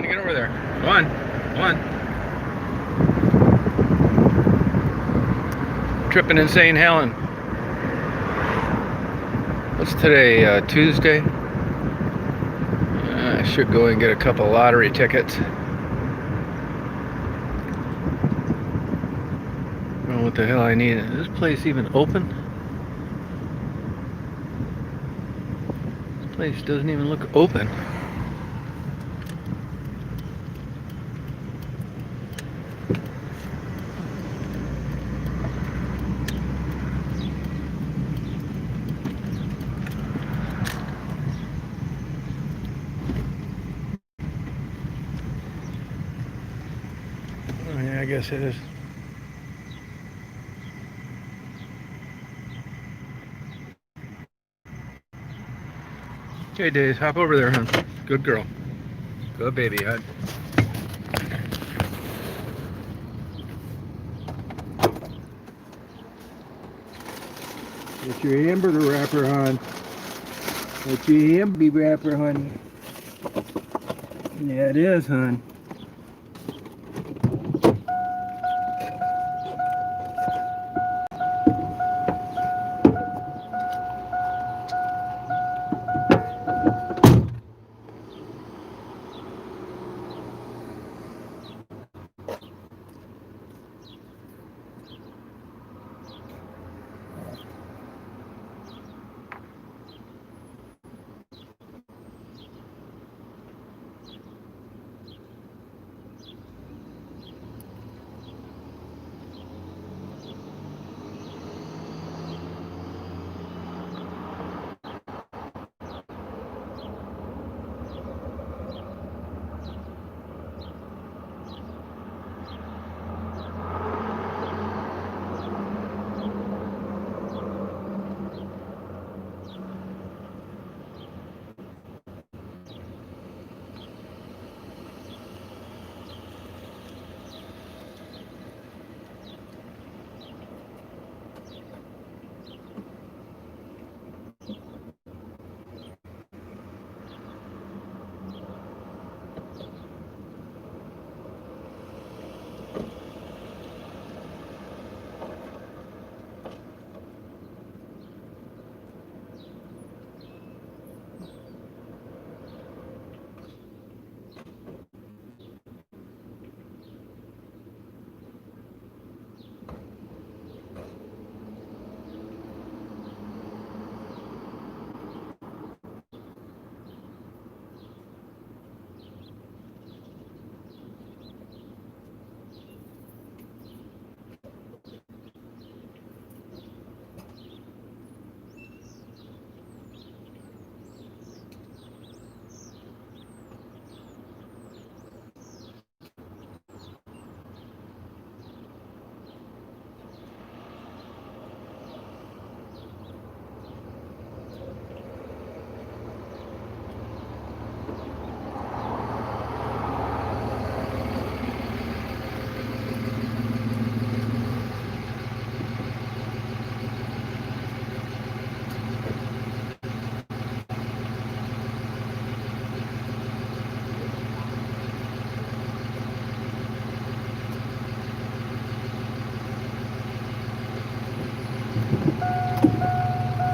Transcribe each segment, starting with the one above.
Get over there. Come on. Come on. Trippin In St. Helen. What's today? Tuesday? I should go and get a couple lottery tickets. I don't know what the hell I need. Is this place even open? This place doesn't even look open. Oh, yeah, I guess it is. Okay, Days, hop over there, hon. Good girl. Good baby, hon. It's your hamburger wrapper, hon. It's your hamburger wrapper, honey. Yeah, it is, hon.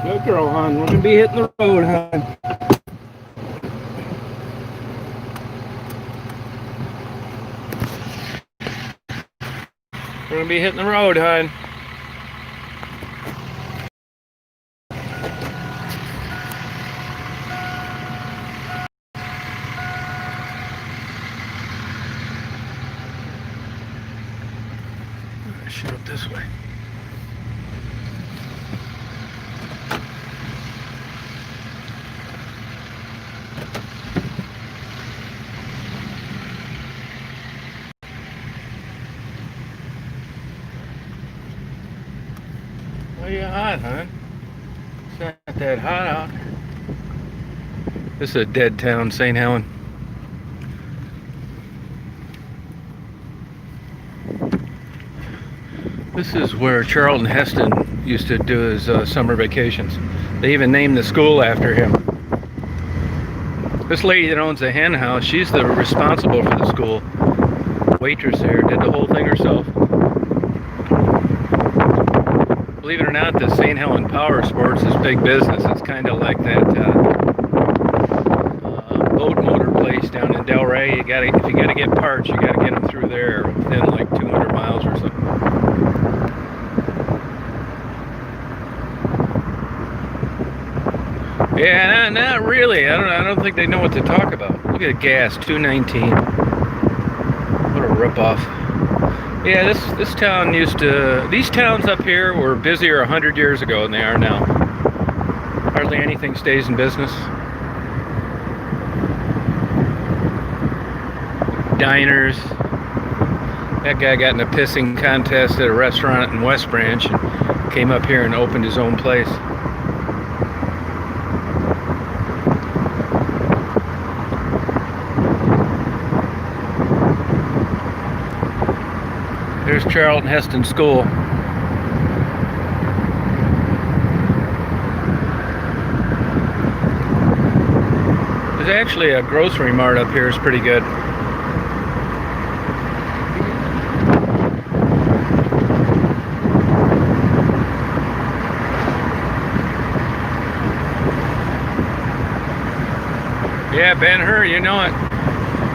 Good girl, hon. We're gonna be hitting the road, hon. We're gonna be hitting the road, hon. Shoot up this way. Well, you hot, hon? It's not that hot out. This is a dead town, St. Helen. This is where Charlton Heston used to do his summer vacations. They even named the school after him. This lady that owns the hen house, she's the responsible for the school. Waitress there, did the whole thing herself. Believe it or not, the St. Helen Power Sports is big business. It's kind of like that boat motor place down in Delray. If you gotta get parts, you gotta get them through there within like 200 miles or something. Yeah, not really. I don't think they know what to talk about. Look at the gas, $2.19. What a ripoff. Yeah, this town used to. These towns up here were busier 100 years ago than they are now. Hardly anything stays in business. Diners. That guy got in a pissing contest at a restaurant in West Branch and came up here and opened his own place. There's Charlton Heston School. There's actually a grocery mart up here. It's pretty good. Yeah, Ben-Hur, you know it.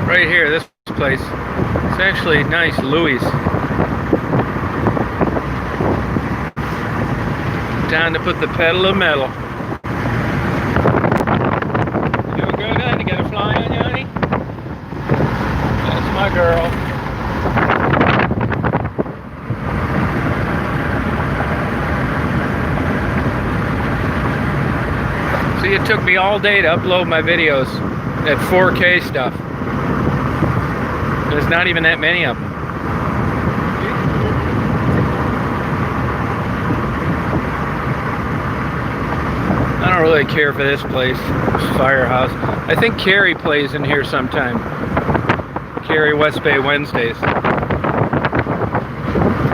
Right here, this place. It's actually nice, Louis. Time to put the pedal to metal. Feel good, honey? Got a fly on you, honey? That's my girl. See, it took me all day to upload my videos, that 4K stuff. There's not even that many of them. I don't really care for this place, this firehouse. I think Carrie plays in here sometime. Carrie West Bay Wednesdays.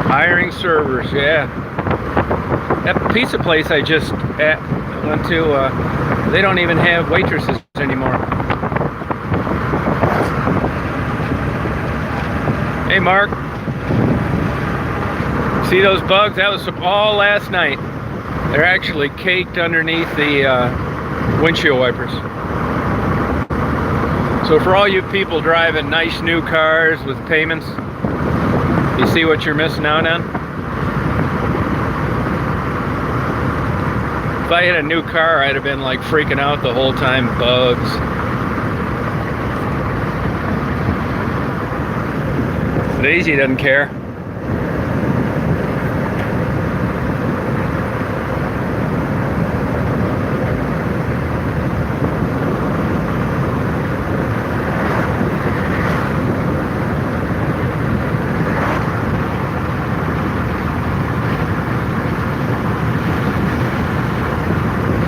Hiring servers, yeah. That pizza place I just went to, they don't even have waitresses anymore. Hey Mark, see those bugs? That was all last night. They're actually caked underneath the windshield wipers. So for all you people driving nice new cars with payments, you see what you're missing out on? If I had a new car, I'd have been like freaking out the whole time. Bugs. Daisy doesn't care.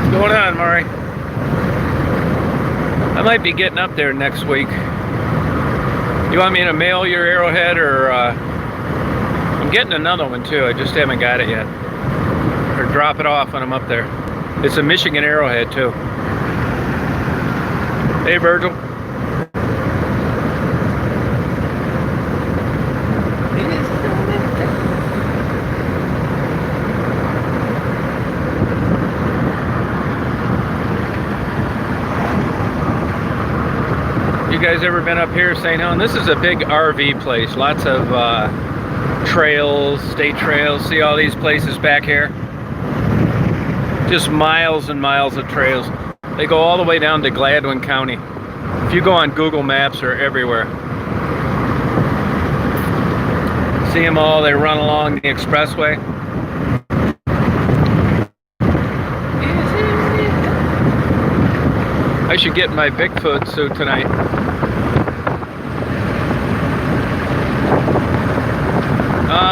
What's going on, Maury? I might be getting up there next week. You want me to mail your arrowhead, or I'm getting another one too, I just haven't got it yet. Or drop it off when I'm up there. It's a Michigan arrowhead too. Hey Virgil. You guys ever been up here, St. Helen? This is a big RV place. Lots of trails, state trails. See all these places back here? Just miles and miles of trails. They go all the way down to Gladwin County. If you go on Google Maps, they're everywhere. See them all, they run along the expressway. I should get my Bigfoot suit tonight.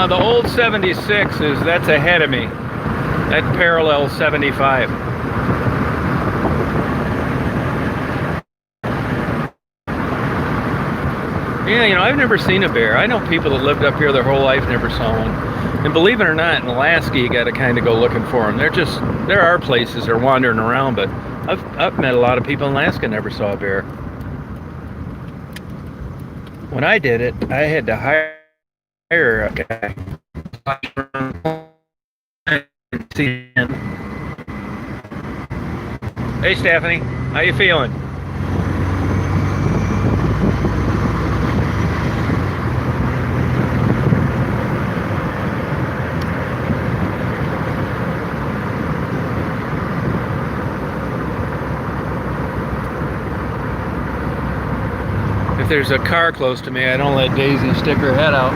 The old 76 that's ahead of me. That parallels 75. Yeah, you know, I've never seen a bear. I know people that lived up here their whole life never saw one. And believe it or not, in Alaska, you got to kind of go looking for them. There are places they're wandering around, but I've met a lot of people in Alaska never saw a bear. When I did it, I had to hire a guy. Hey, Stephanie, how you feeling? If there's a car close to me, I don't let Daisy stick her head out.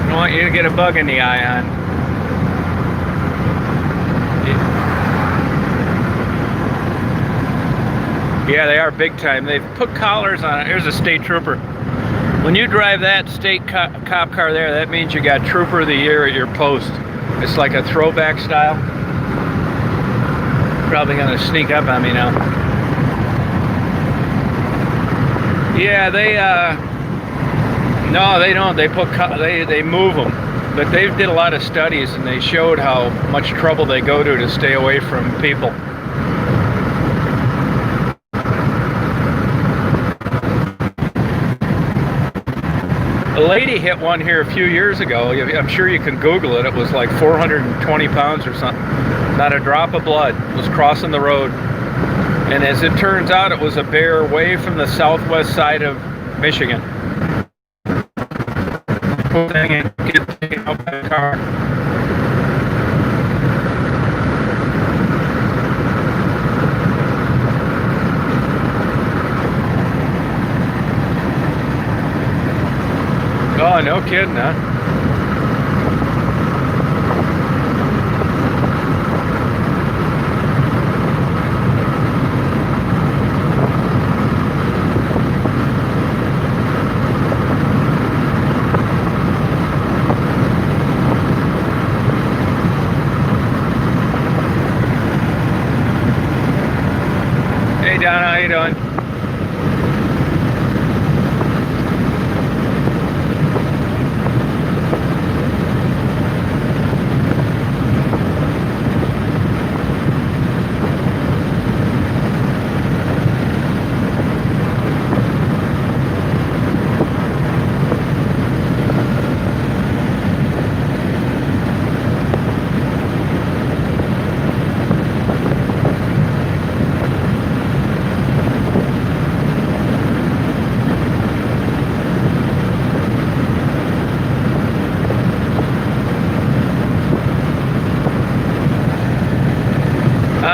I don't want you to get a bug in the eye on. Yeah, they are big time. They've put collars on it. There's a state trooper. When you drive that state cop car there, that means you got Trooper of the Year at your post. It's like a throwback style. Probably gonna sneak up on me now. Yeah, no, they don't. They move them. But they did a lot of studies and they showed how much trouble they go to stay away from people. A lady hit one here a few years ago. I'm sure you can Google it. It was like 420 pounds or something. Not a drop of blood. It was crossing the road. And as it turns out, it was a bear way from the southwest side of Michigan. Thing and get taken out by the car. Oh, no kidding, huh? Hey, Donna, how you doing?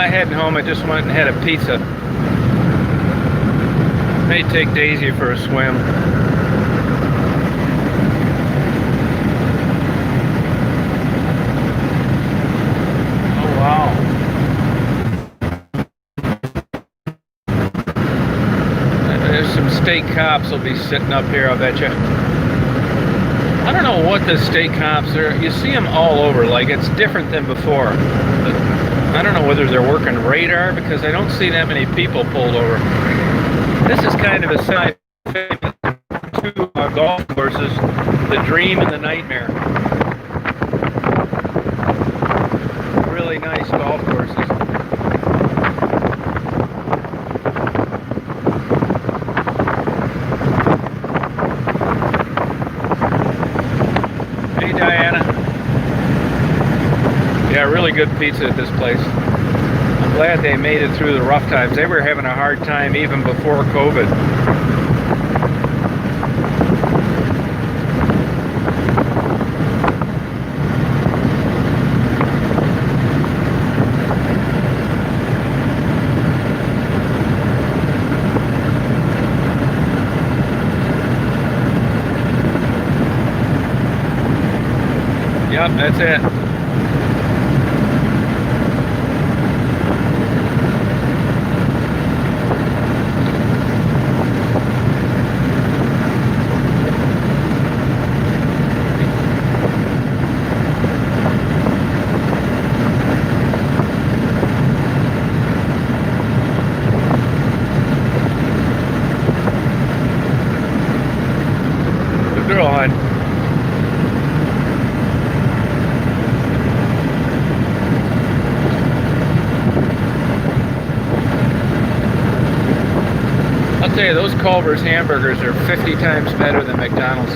Heading home. I just went and had a pizza. May take Daisy for a swim. Oh wow. There's some state cops will be sitting up here, I'll bet you. I don't know what the state cops are. You see them all over, like it's different than before. I don't know whether they're working radar because I don't see that many people pulled over. This is kind of a side two golf courses, the dream and the nightmare. Really nice golf courses. Hey Diana. Yeah, really good pizza at this place. I'm glad they made it through the rough times. They were having a hard time even before COVID. Yep, that's it. Good girl, hon. I'll tell you, those Culver's hamburgers are 50 times better than McDonald's.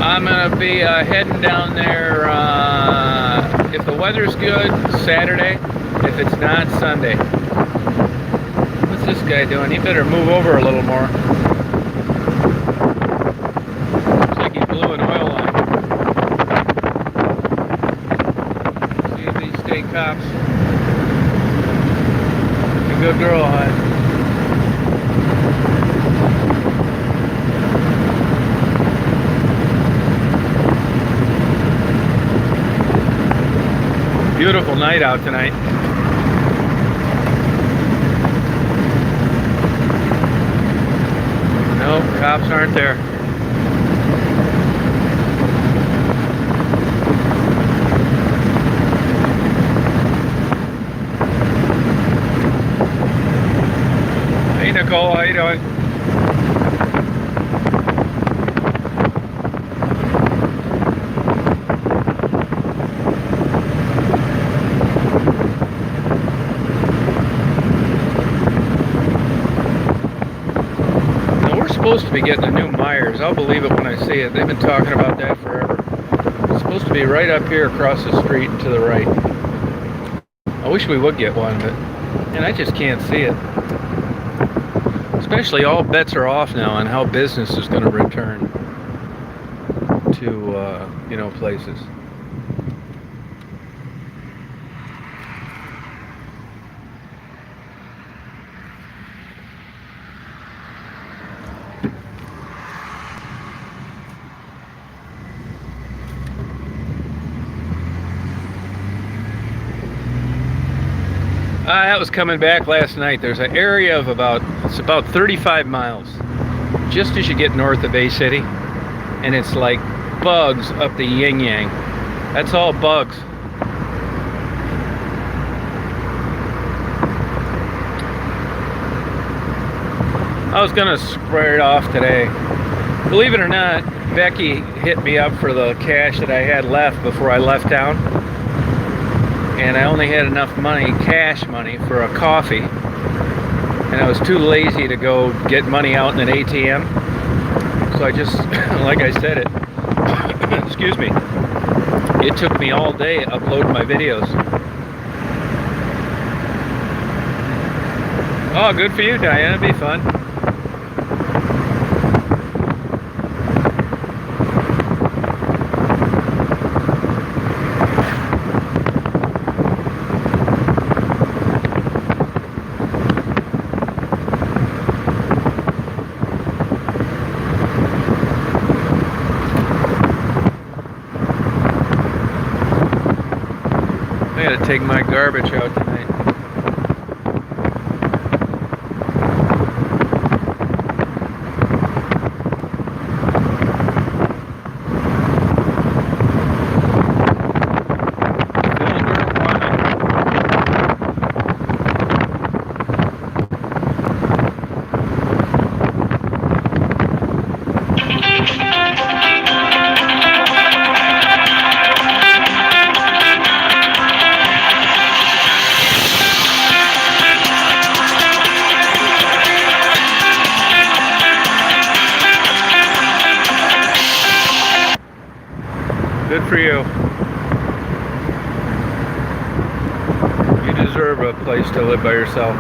I'm gonna be heading down there, if the weather's good, Saturday. If it's not, Sunday. What's this guy doing? He better move over a little more. Looks like he blew an oil line. See if these state cops. You're a good girl, hon. Beautiful night out tonight. No, cops aren't there. Hey Nicole, how you doing? Supposed to be getting a new Myers. I'll believe it when I see it. They've been talking about that forever. It's supposed to be right up here across the street and to the right. I wish we would get one, but man, I just can't see it. Especially all bets are off now on how business is going to return to places. That was coming back last night. There's an area of about 35 miles just as you get north of Bay City, and it's like bugs up the yin yang. That's all bugs. I was gonna spray it off today. Believe it or not, Becky hit me up for the cash that I had left before I left town. And I only had enough money, cash money, for a coffee. And I was too lazy to go get money out in an ATM. So I just, like I said it, excuse me, it took me all day to upload my videos. Oh, good for you, Diana, it'd be fun. I gotta take my garbage out tonight. Good for you. You deserve a place to live by yourself.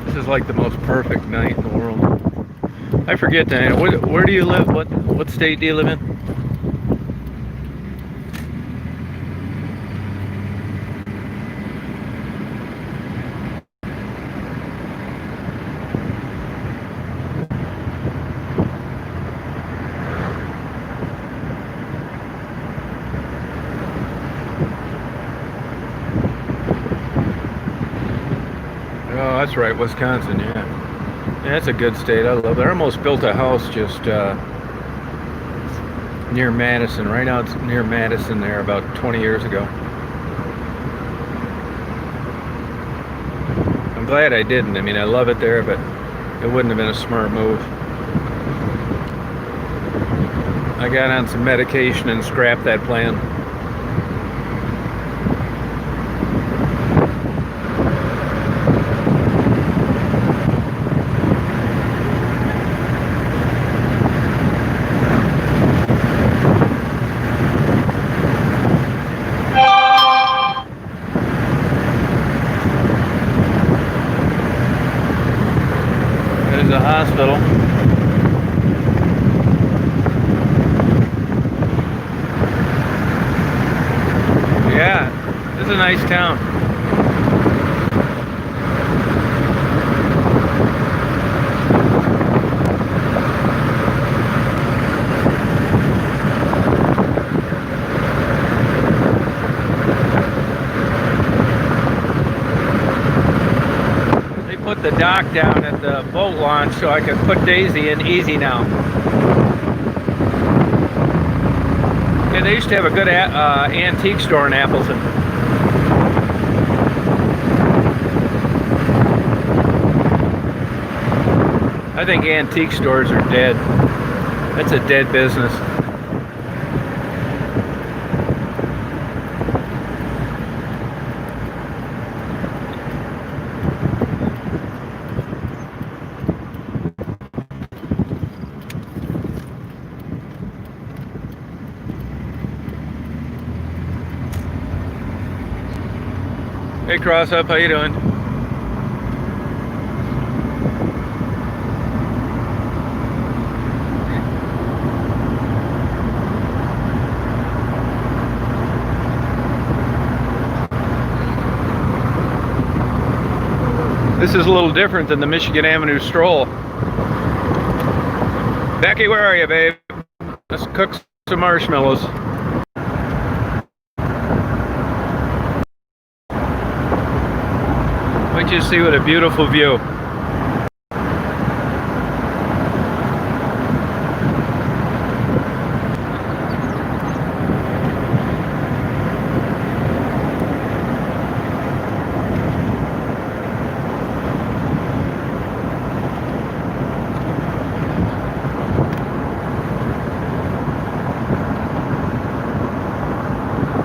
This is like the most perfect night in the world. I forget, Diana. Where do you live? What state do you live in? Oh, that's right, Wisconsin. Yeah, that's a good state. I love it. I almost built a house just near Madison, right out near Madison there about 20 years ago. I'm glad I didn't. I mean, I love it there, but it wouldn't have been a smart move. I got on some medication and scrapped that plan. There's a hospital. Yeah, this is a nice town. They put the dock down at the boat launch so I can put Daisy in easy now. Yeah, they used to have a good antique store in Appleton. I think antique stores are dead. That's a dead business. Hey, Cross Up, how you doing? This is a little different than the Michigan Avenue stroll. Becky, where are you, babe? Let's cook some marshmallows. Wait till you see what a beautiful view.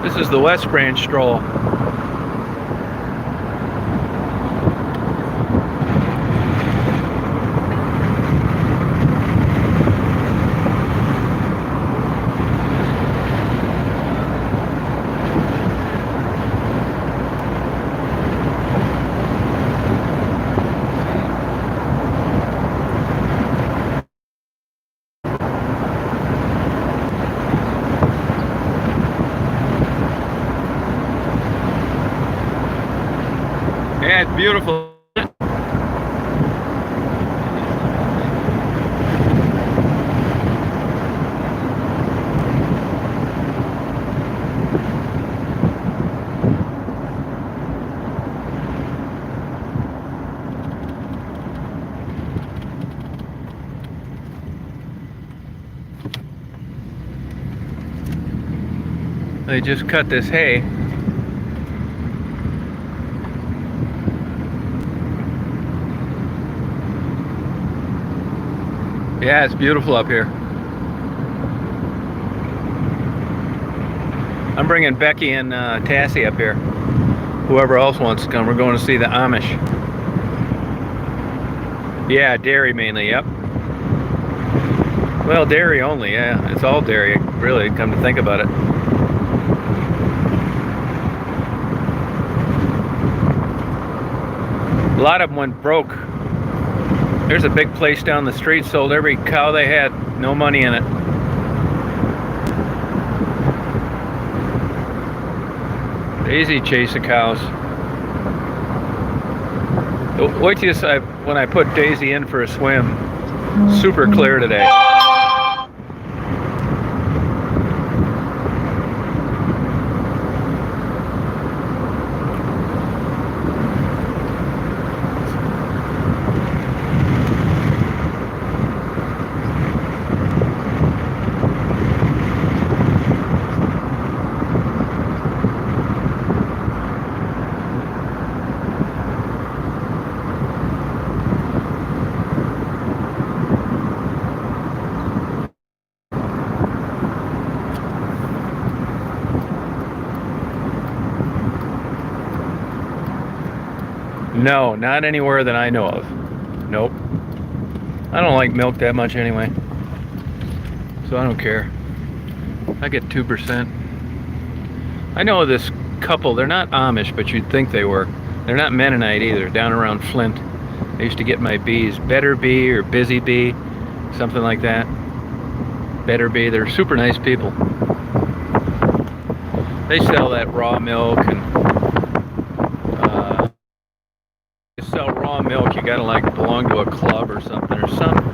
This is the West Branch stroll. Yeah, it's beautiful. They just cut this hay. Yeah, it's beautiful up here. I'm bringing Becky and Tassie up here. Whoever else wants to come, we're going to see the Amish. Yeah, dairy mainly, yep. Well, dairy only, yeah. It's all dairy, really, come to think about it. A lot of them went broke. There's a big place down the street, sold every cow they had, no money in it. Daisy chasing cows. Wait till you see when I put Daisy in for a swim. Super clear today. No, not anywhere that I know of. Nope. I don't like milk that much anyway. So I don't care. I get 2%. I know this couple, they're not Amish, but you'd think they were. They're not Mennonite either, down around Flint. I used to get my bees, Better Bee or Busy Bee, something like that. Better Bee, they're super nice people. They sell that raw milk and sell raw milk, you gotta like belong to a club or something, or something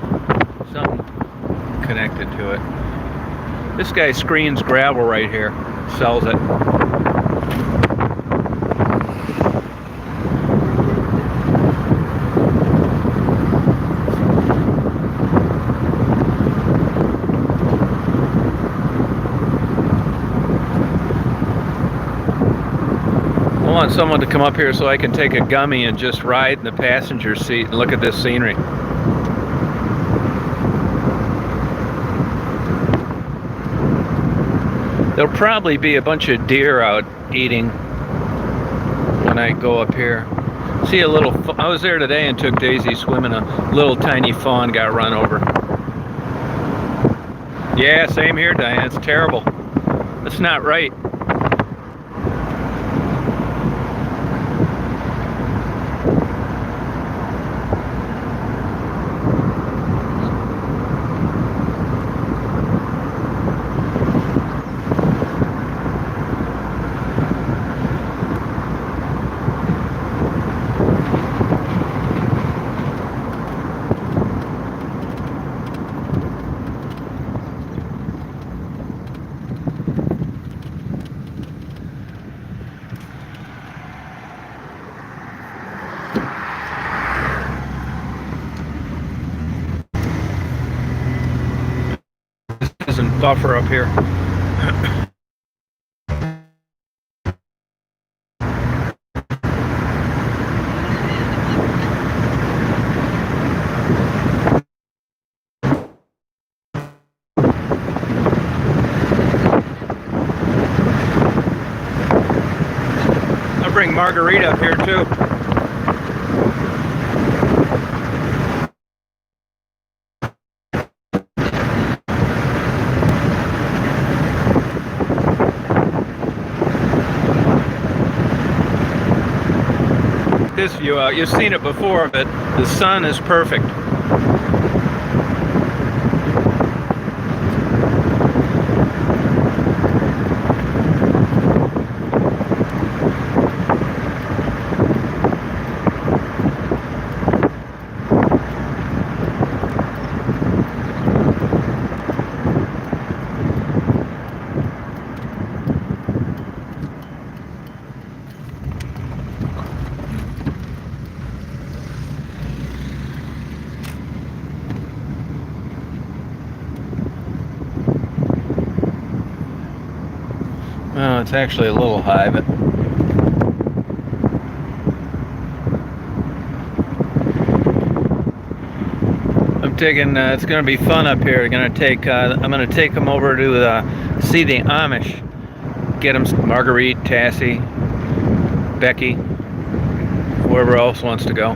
connected to it. This guy screens gravel right here, sells it. I want someone to come up here so I can take a gummy and just ride in the passenger seat and look at this scenery. There'll probably be a bunch of deer out eating when I go up here. See a little, I was there today and took Daisy swimming. A little tiny fawn got run over. Yeah, same here, Diane. It's terrible. That's not right. Isn't buffer up here. I'll bring Margarita up here too. This view out. You've seen it before, but the sun is perfect. Oh, it's actually a little high, but taking. It's going to be fun up here. I'm going to take them over to see the Amish. Get them Marguerite, Tassie, Becky, whoever else wants to go.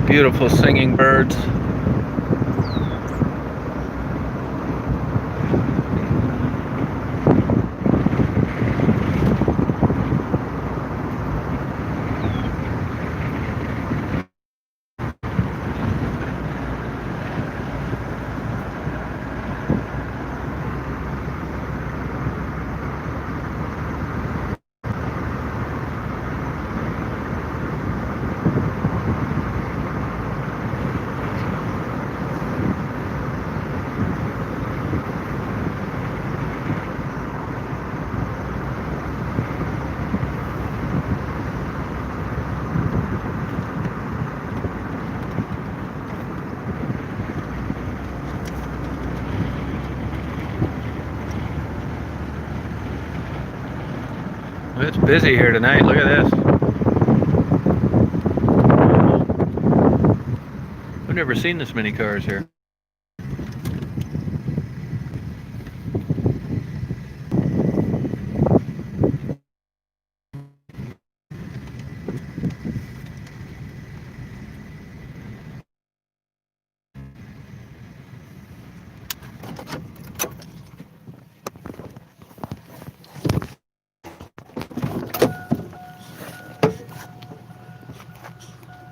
Beautiful singing birds. It's busy here tonight. Look at this. I've never seen this many cars here.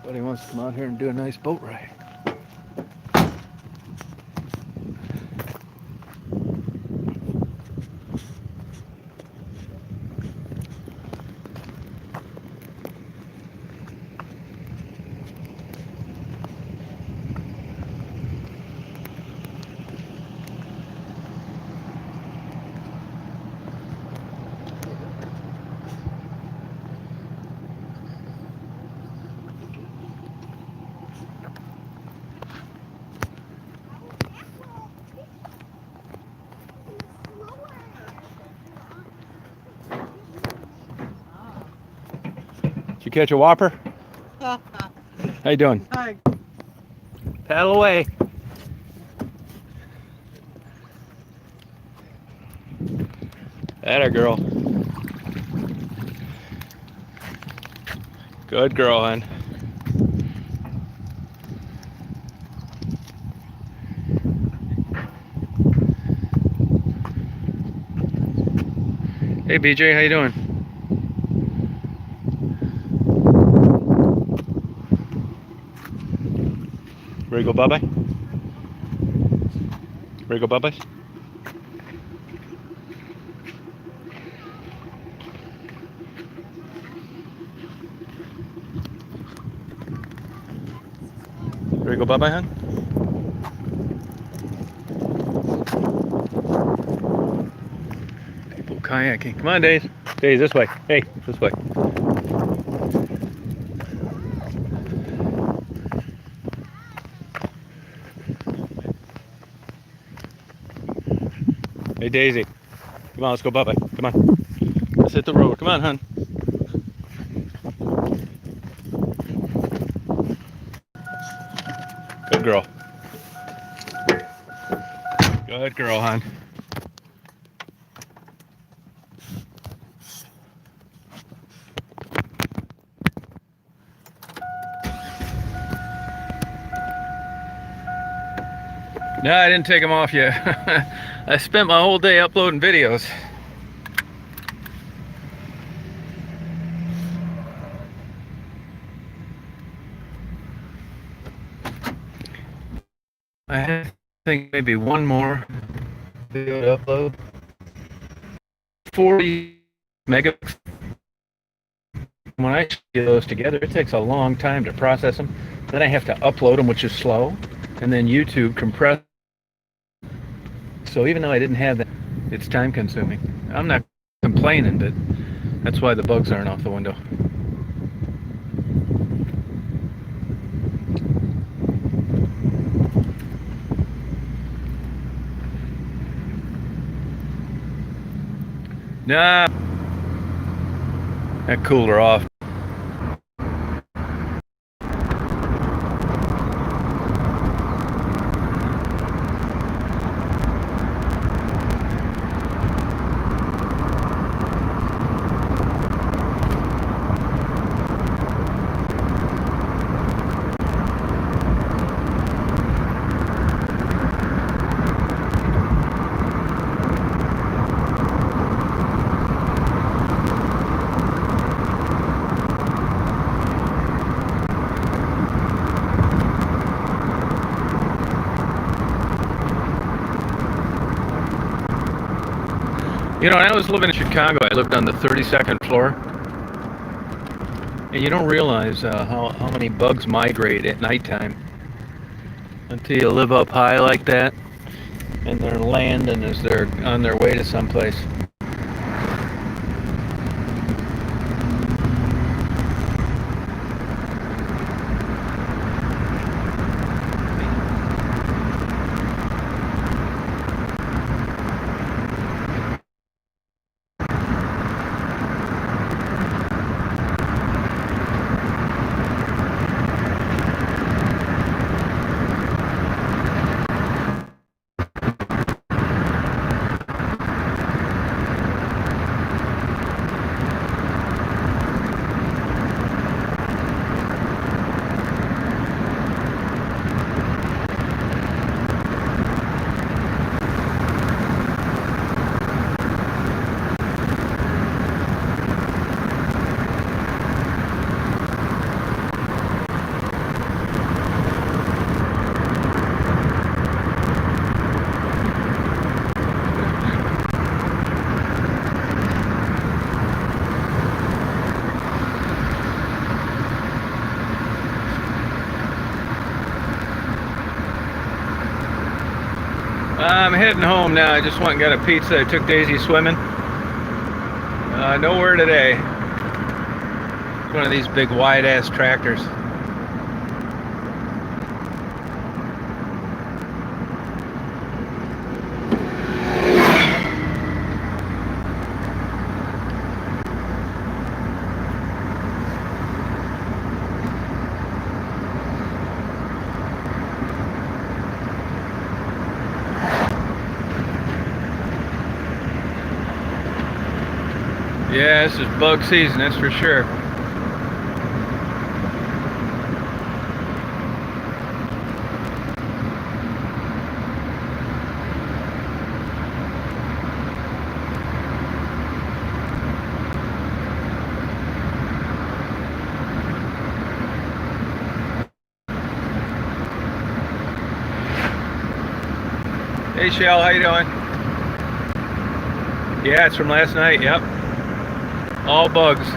Buddy wants to come out here and do a nice boat ride. Did you catch a whopper? How you doing? Hi. Paddle away. Atta girl. Good girl, hon. Hey BJ, how you doing? Ready to go bye-bye? Ready to go bye-bye? Ready to go bye-bye, hon? People kayaking. Come on, Days. Days, this way. Hey, this way. Hey Daisy, come on, let's go bye-bye. Come on. Let's hit the road. Come on, hon. Good girl. Good girl, hon. No, I didn't take them off yet. I spent my whole day uploading videos. I think maybe one more video to upload. 40 megapixels. When I get those together, it takes a long time to process them. Then I have to upload them, which is slow, and then YouTube compress. So even though I didn't have that, it's time consuming. I'm not complaining, but that's why the bugs aren't off the window. Nah, that cooled her off. You know, when I was living in Chicago, I lived on the 32nd floor. And you don't realize how many bugs migrate at nighttime until you live up high like that and they're landing as they're on their way to someplace. I'm heading home now. I just went and got a pizza. I took Daisy swimming. Nowhere today. It's one of these big wide-ass tractors. Yeah, this is bug season, that's for sure. Hey Shell, how you doing? Yeah, it's from last night, yep. All bugs.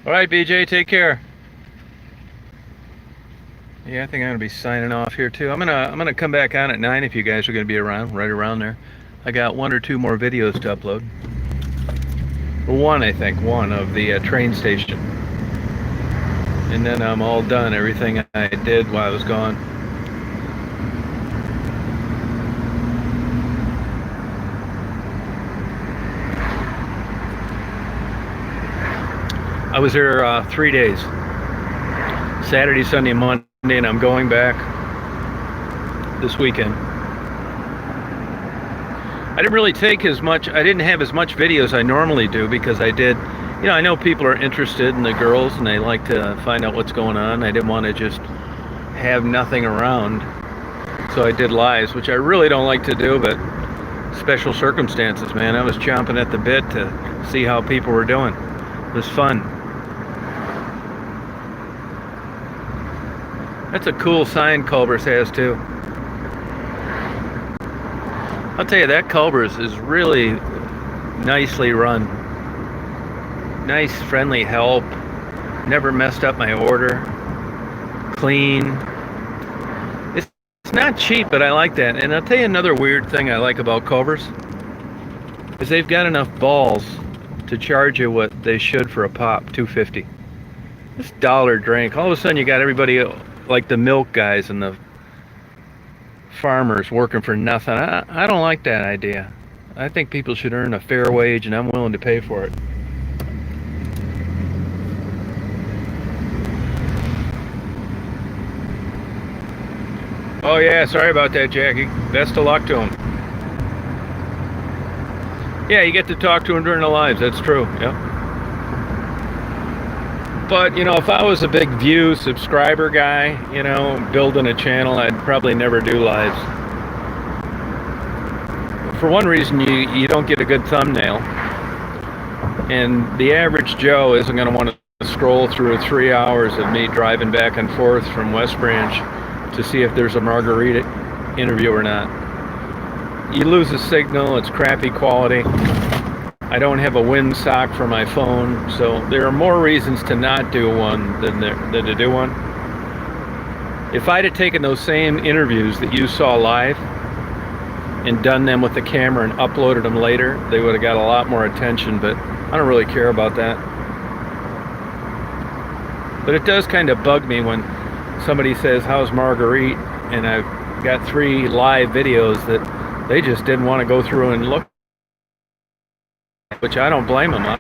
All right, BJ, take care. Yeah, I think I'm gonna be signing off here too. I'm gonna come back on at 9 if you guys are gonna be around, right around there. I got 1 or 2 more videos to upload. One, I think, one of the train station, and then I'm all done. Everything I did while I was gone. I was there 3 days. Saturday, Sunday, Monday, and I'm going back this weekend. I didn't really take as much, I didn't have as much video as I normally do because I did, you know, I know people are interested in the girls and they like to find out what's going on. I didn't want to just have nothing around. So I did lives, which I really don't like to do, but special circumstances, man. I was chomping at the bit to see how people were doing. It was fun. That's a cool sign Culver's has too. I'll tell you, that Culver's is really nicely run. Nice, friendly help. Never messed up my order. Clean. It's not cheap, but I like that. And I'll tell you another weird thing I like about Culver's is they've got enough balls to charge you what they should for a pop, $2.50. This dollar drink, all of a sudden you got everybody like the milk guys and the farmers working for nothing. I don't like that idea. I think people should earn a fair wage, and I'm willing to pay for it. Oh yeah, sorry about that, Jackie. Best of luck to him. Yeah, you get to talk to him during the lives. That's true. Yeah. But you know, if I was a big view subscriber guy, you know, building a channel, I'd probably never do lives. For one reason, you don't get a good thumbnail, and the average Joe isn't going to want to scroll through 3 hours of me driving back and forth from West Branch to see if there's a margarita interview or not. You lose the signal, it's crappy quality. I don't have a wind sock for my phone, so there are more reasons to not do one than to do one. If I'd have taken those same interviews that you saw live and done them with the camera and uploaded them later, they would have got a lot more attention, but I don't really care about that. But it does kind of bug me when somebody says, "How's Marguerite?" and I've got 3 live videos that they just didn't want to go through and look, which I don't blame them on.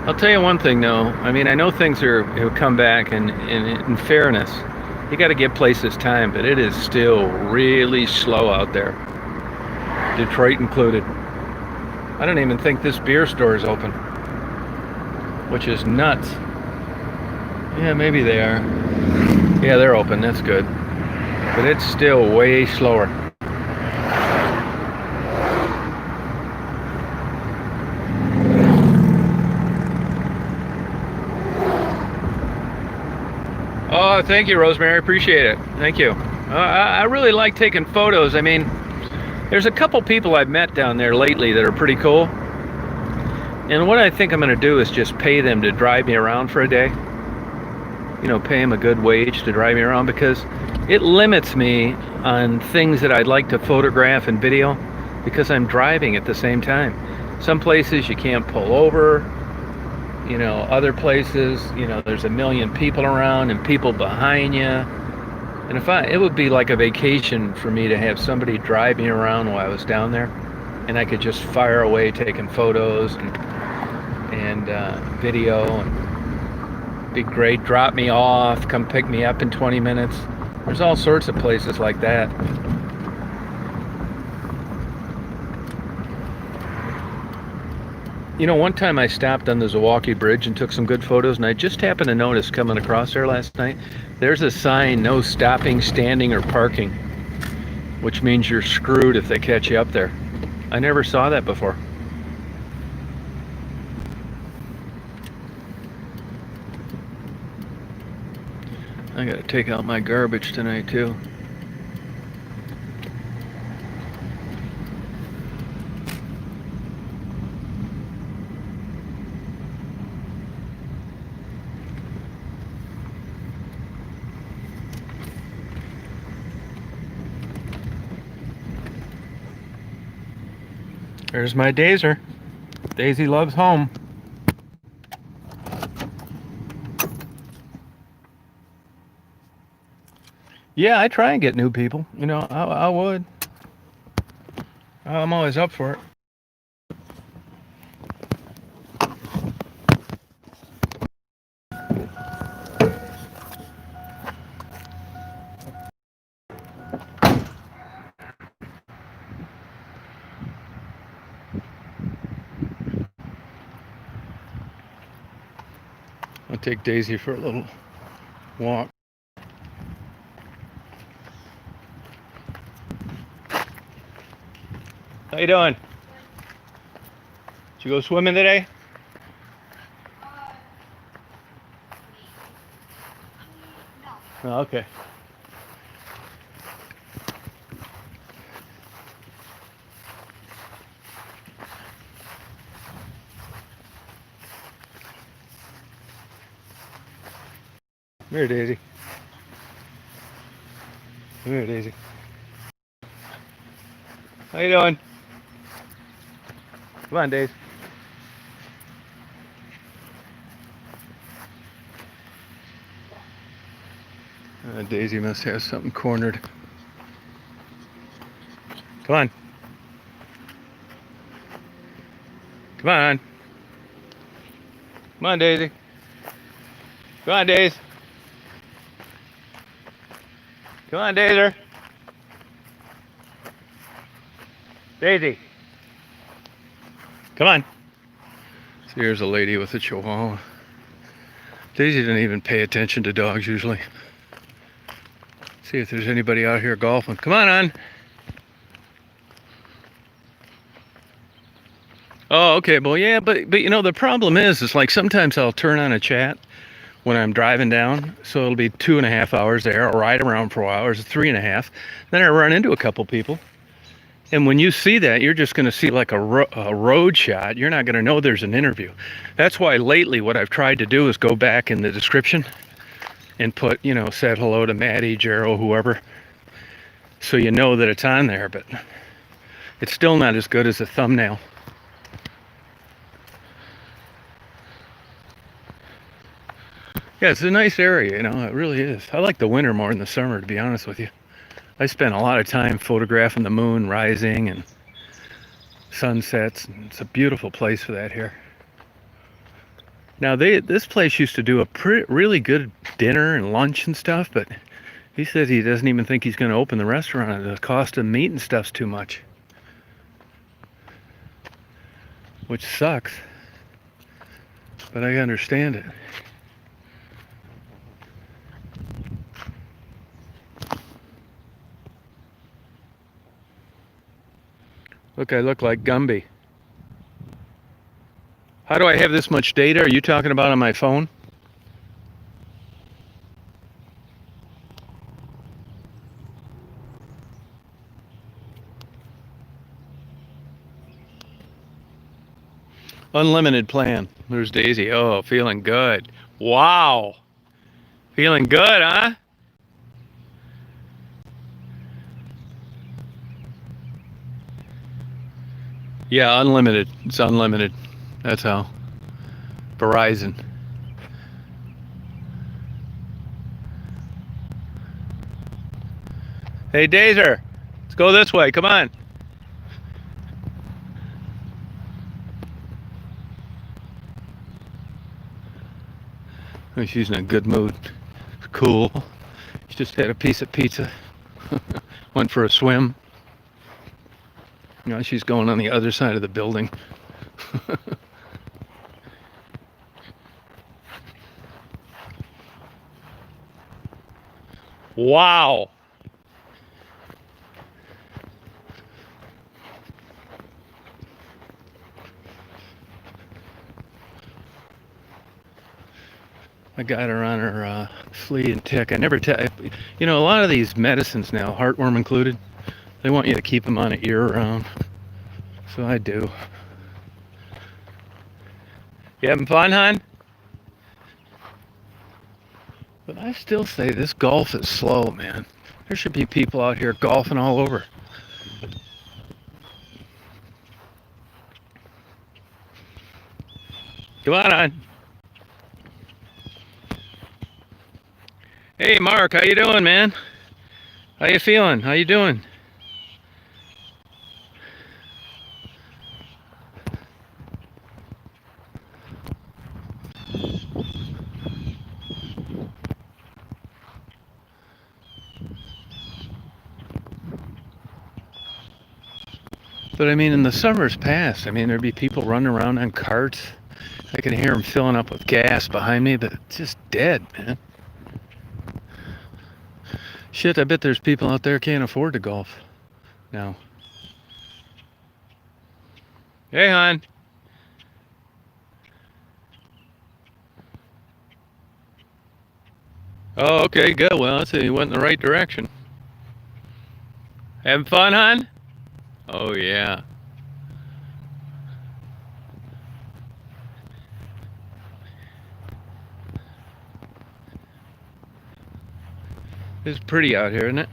I'll tell you one thing though, I mean, I know things have come back, and in fairness, you got to give places time, but it is still really slow out there, Detroit included. I don't even think this beer store is open, which is nuts. Yeah, maybe they are. Yeah, they're open, that's good, but it's still way slower. Oh, thank you, Rosemary. Appreciate it. Thank you. I really like taking photos. I mean, there's a couple people I've met down there lately that are pretty cool. And what I think I'm going to do is just pay them to drive me around for a day. You know, pay them a good wage to drive me around, because it limits me on things that I'd like to photograph and video because I'm driving at the same time. Some places you can't pull over. You know, other places, you know, there's a million people around and people behind you. And it would be like a vacation for me to have somebody drive me around while I was down there, and I could just fire away taking photos and video, and be great. Drop me off, come pick me up in 20 minutes. There's all sorts of places like that. You know, one time I stopped on the Zmilwaukee Bridge and took some good photos, and I just happened to notice coming across there last night, there's a sign, no stopping, standing, or parking, which means you're screwed if they catch you up there. I never saw that before. I gotta take out my garbage tonight too. There's my Daisy. Daisy loves home. Yeah, I try and get new people. You know, I would. I'm always up for it. I'll take Daisy for a little walk. How you doing? Did you go swimming today? Oh, okay. Come here, Daisy. Come here, Daisy. How you doing? Come on, Daisy. Daisy must have something cornered. Come on. Come on. Come on, Daisy. Come on, Daisy. Come on, Daisy. Daisy. Come on. So here's a lady with a chihuahua. Daisy didn't even pay attention to dogs usually. See if there's anybody out here golfing. Come on. Oh, okay. Well, yeah, but you know, the problem is like sometimes I'll turn on a chat when I'm driving down, so it'll be 2.5 hours there. I'll ride around for a while, or 3.5. Then I run into a couple people. And when you see that, you're just going to see like a road shot. You're not going to know there's an interview. That's why lately what I've tried to do is go back in the description and put, you know, said hello to Maddie, Gerald, whoever. So you know that it's on there, but it's still not as good as a thumbnail. Yeah, it's a nice area, you know, it really is. I like the winter more than the summer, to be honest with you. I spent a lot of time photographing the moon rising and sunsets. And it's a beautiful place for that here. Now, this place used to do a really good dinner and lunch and stuff, but he says he doesn't even think he's going to open the restaurant. The cost of meat and stuff's too much. Which sucks. But I understand it. Look, I look like Gumby. How do I have this much data? Are you talking about on my phone? Unlimited plan. There's Daisy. Oh, feeling good. Wow. Feeling good, huh? Yeah, unlimited. It's unlimited. That's how. Verizon. Hey, Dazer. Let's go this way. Come on. Oh, she's in a good mood. Cool. She just had a piece of pizza. Went for a swim. Now she's going on the other side of the building. Wow. I got her on her flea and tick. I never you know, a lot of these medicines now, heartworm included, they want you to keep them on it year round. So I do. You having fun, hon? But I still say this golf is slow, man. There should be people out here golfing all over. Come on, hon. Hey, Mark, how you doing, man? How you feeling? How you doing? But I mean, in the summers past, I mean, there'd be people running around on carts. I can hear them filling up with gas behind me, but it's just dead, man. Shit, I bet there's people out there can't afford to golf now. Hey, hon. Oh, okay, good. Well, I see you went in the right direction. Having fun, hon? Oh, yeah. It's pretty out here, isn't it?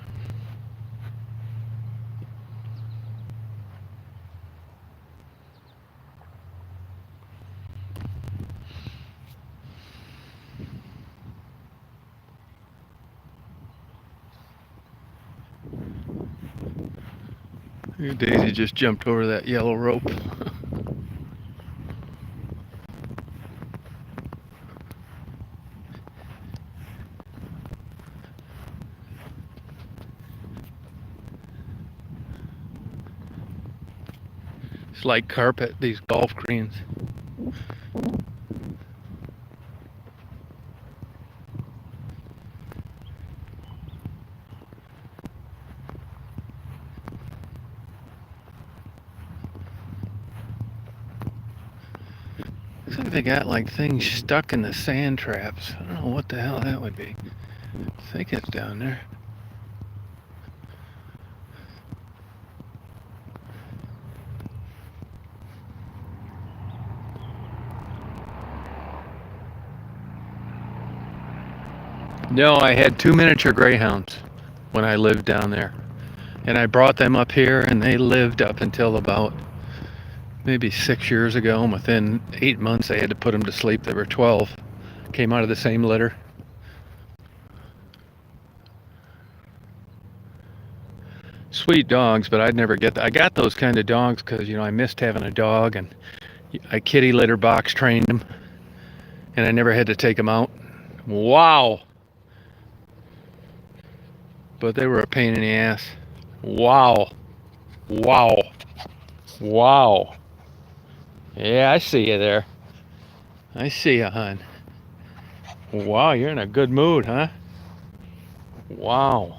Daisy just jumped over that yellow rope. It's like carpet, these golf greens. Looks like they got like things stuck in the sand traps. I don't know what the hell that would be. I think it's down there. No, I had 2 miniature greyhounds when I lived down there. And I brought them up here, and they lived up until about maybe 6 years ago. And within 8 months, I had to put them to sleep. They were 12. Came out of the same litter. Sweet dogs, but I'd never get that. I got those kind of dogs because, I missed having a dog, and I kitty litter box trained them, and I never had to take them out. Wow. But they were a pain in the ass. Wow. Wow. Wow. Yeah, I see you there. I see you, hon. Wow, you're in a good mood, huh? Wow.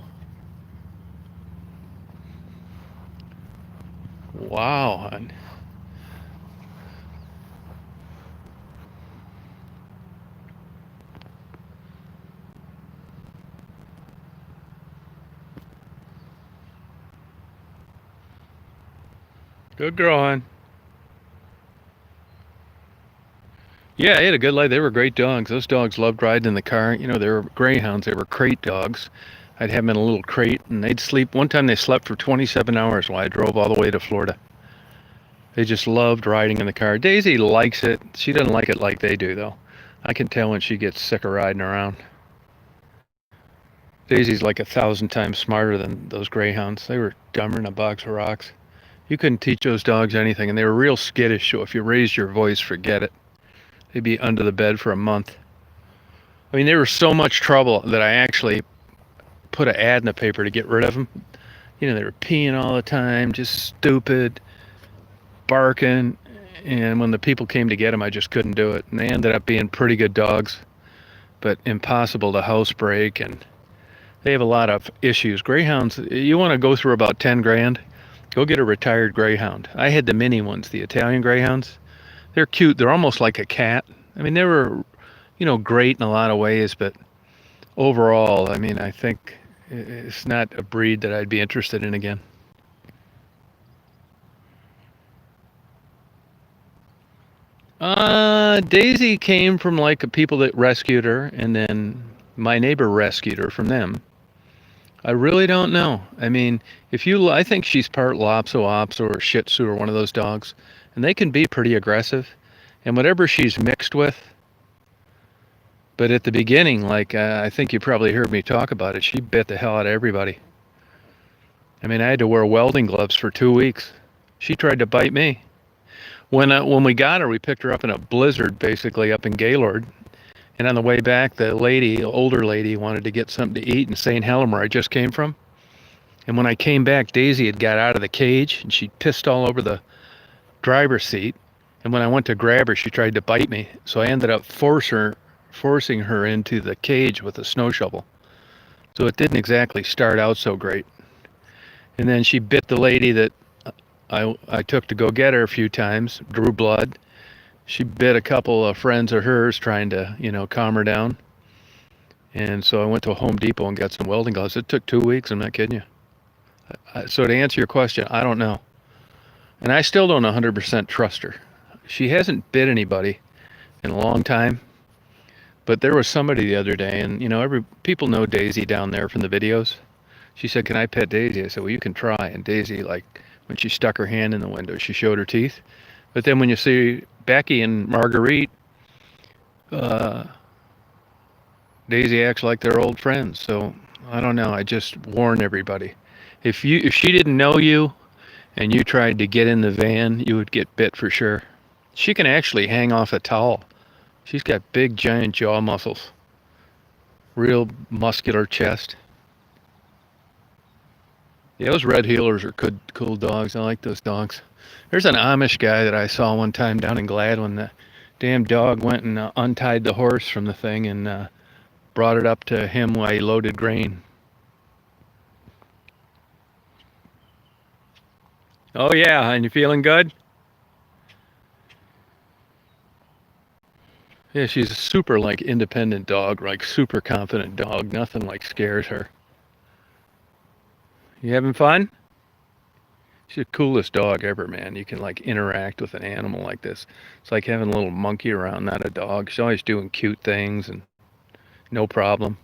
Wow, hon. Good girl, hon. Yeah, I had a good life. They were great dogs. Those dogs loved riding in the car. They were greyhounds. They were crate dogs. I'd have them in a little crate, and they'd sleep. One time they slept for 27 hours while I drove all the way to Florida. They just loved riding in the car. Daisy likes it. She doesn't like it like they do, though. I can tell when she gets sick of riding around. Daisy's like 1,000 times smarter than those greyhounds. They were dumber than a box of rocks. You couldn't teach those dogs anything, and they were real skittish, so if you raised your voice, forget it. They'd be under the bed for a month. I mean, they were so much trouble that I actually put an ad in the paper to get rid of them. They were peeing all the time, just stupid, barking, and when the people came to get them, I just couldn't do it. And they ended up being pretty good dogs, but impossible to housebreak, and they have a lot of issues. Greyhounds, you want to go through about 10 grand, go get a retired greyhound. I had the mini ones, the Italian greyhounds. They're cute. They're almost like a cat. I mean, they were, great in a lot of ways, but overall, I mean, I think it's not a breed that I'd be interested in again. Daisy came from like people that rescued her, and then my neighbor rescued her from them. I really don't know. I mean, I think she's part Lhasa Apso or Shih Tzu or one of those dogs, and they can be pretty aggressive, and whatever she's mixed with. But at the beginning, like I think you probably heard me talk about it, she bit the hell out of everybody. I mean, I had to wear welding gloves for 2 weeks. She tried to bite me. When we got her, we picked her up in a blizzard, basically up in Gaylord. And on the way back, the older lady, wanted to get something to eat in St. Helen, where I just came from. And when I came back, Daisy had got out of the cage, and she pissed all over the driver's seat. And when I went to grab her, she tried to bite me. So I ended up forcing her into the cage with a snow shovel. So it didn't exactly start out so great. And then she bit the lady that I took to go get her a few times, drew blood. She bit a couple of friends of hers trying to, calm her down. And so I went to Home Depot and got some welding gloves. It took 2 weeks, I'm not kidding you. So to answer your question, I don't know. And I still don't 100% trust her. She hasn't bit anybody in a long time. But there was somebody the other day, and every people know Daisy down there from the videos. She said, "Can I pet Daisy?" I said, "Well, you can try." And Daisy, like when she stuck her hand in the window, she showed her teeth. But then when you see Becky and Marguerite, uh, Daisy acts like they're old friends. So I don't know. I just warn everybody: if she didn't know you and you tried to get in the van, you would get bit for sure. She can actually hang off a towel. She's got big, giant jaw muscles, real muscular chest. Yeah, those red heelers are good, cool dogs. I like those dogs. There's an Amish guy that I saw one time down in Gladwin. The damn dog went and untied the horse from the thing and brought it up to him while he loaded grain. Oh yeah, and you feeling good? Yeah, she's a super like independent dog, like super confident dog. Nothing like scares her. You having fun? She's the coolest dog ever, man. You can like interact with an animal like this. It's like having a little monkey around, not a dog. She's always doing cute things and no problem.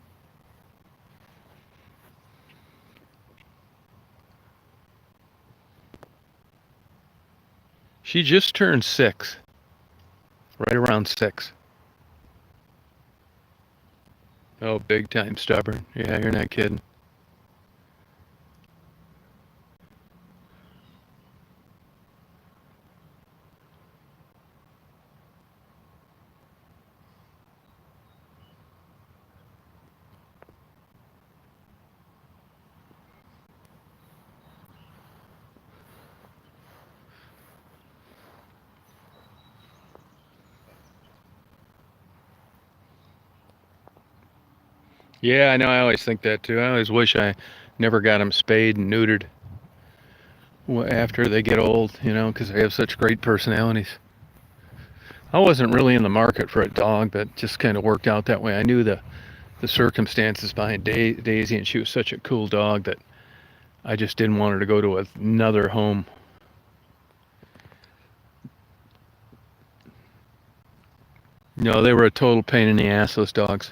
She just turned 6, right around 6. Oh, big time stubborn. Yeah, you're not kidding. Yeah, I know. I always think that too. I always wish I never got them spayed and neutered after they get old, because they have such great personalities. I wasn't really in the market for a dog, but just kind of worked out that way. I knew the circumstances behind Daisy, and she was such a cool dog that I just didn't want her to go to another home. No, they were a total pain in the ass, those dogs.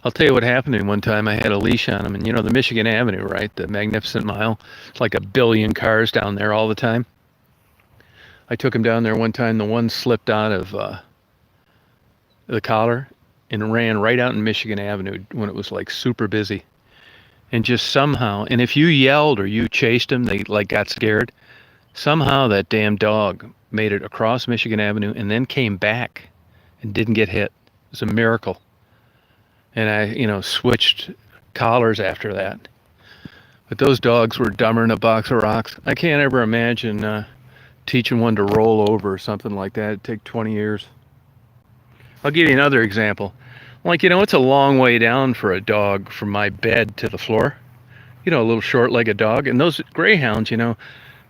I'll tell you what happened to me one time. I had a leash on them, and the Michigan Avenue, right? The Magnificent Mile. It's like a billion cars down there all the time. I took him down there one time. The one slipped out of the collar and ran right out in Michigan Avenue when it was like super busy. And just somehow, and if you yelled or you chased him, they like got scared. Somehow that damn dog made it across Michigan Avenue and then came back and didn't get hit. It was a miracle. And I, switched collars after that. But those dogs were dumber than a box of rocks. I can't ever imagine teaching one to roll over or something like that. It'd take 20 years. I'll give you another example. Like, it's a long way down for a dog from my bed to the floor. A little short-legged dog. And those greyhounds,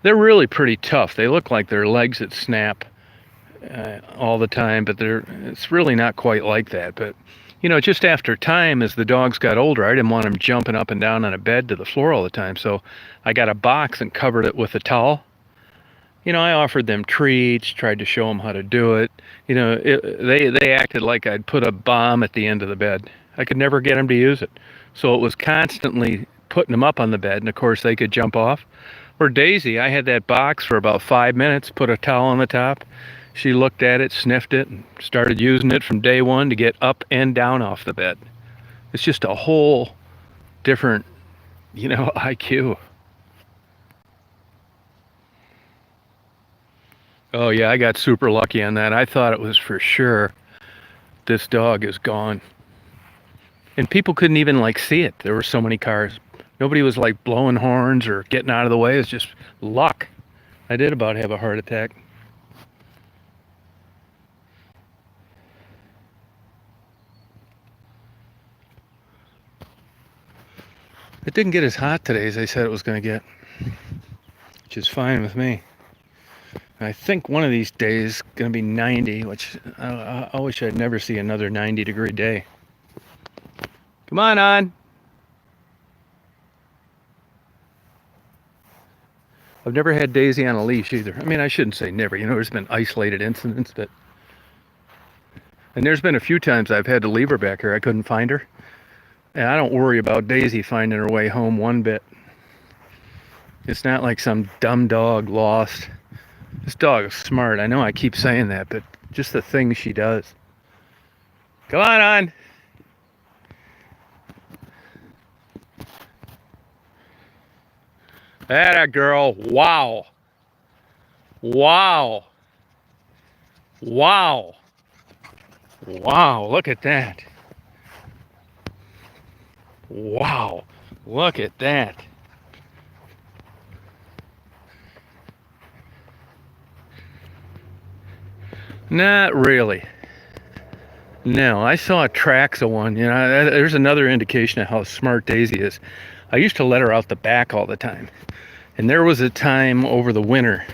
they're really pretty tough. They look like their legs that snap all the time, but it's really not quite like that. But just after time, as the dogs got older, I didn't want them jumping up and down on a bed to the floor all the time. So I got a box and covered it with a towel. I offered them treats, tried to show them how to do it. They acted like I'd put a bomb at the end of the bed. I could never get them to use it. So it was constantly putting them up on the bed, and of course they could jump off. Or Daisy, I had that box for about 5 minutes, put a towel on the top. She looked at it, sniffed it, and started using it from day one to get up and down off the bed. It's just a whole different, IQ. Oh yeah, I got super lucky on that. I thought it was for sure this dog is gone. And people couldn't even like see it. There were so many cars. Nobody was like blowing horns or getting out of the way. It's just luck. I did about have a heart attack. It didn't get as hot today as they said it was going to get, which is fine with me. And I think one of these days is going to be 90, which I wish I'd never see another 90-degree day. Come on. I've never had Daisy on a leash either. I mean, I shouldn't say never. You know, there's been isolated incidents, but... And there's been a few times I've had to leave her back here. I couldn't find her. And I don't worry about Daisy finding her way home one bit. It's not like some dumb dog lost. This dog is smart. I know I keep saying that, but just the things she does. Come on. Atta girl. Wow. Wow. Look at that. Wow. Look at that. Not really. No, I saw tracks of one. You know, there's another indication of how smart Daisy is. I used to let her out the back all the time. And there was a time over the winter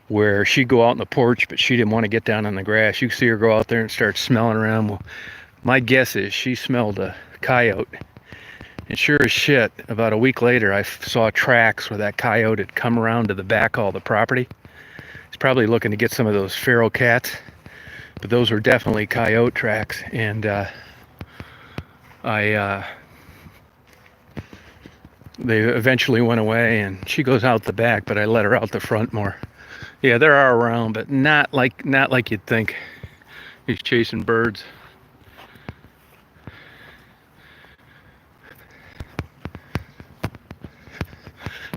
where she'd go out on the porch, but she didn't want to get down on the grass. You could see her go out there and start smelling around. Well, my guess is she smelled a coyote. And sure as shit, about a week later, I saw tracks where that coyote had come around to the back of the property. He's probably looking to get some of those feral cats, but those were definitely coyote tracks. And they eventually went away, and she goes out the back, but I let her out the front more. Yeah, there are around, but not like you'd think. He's chasing birds.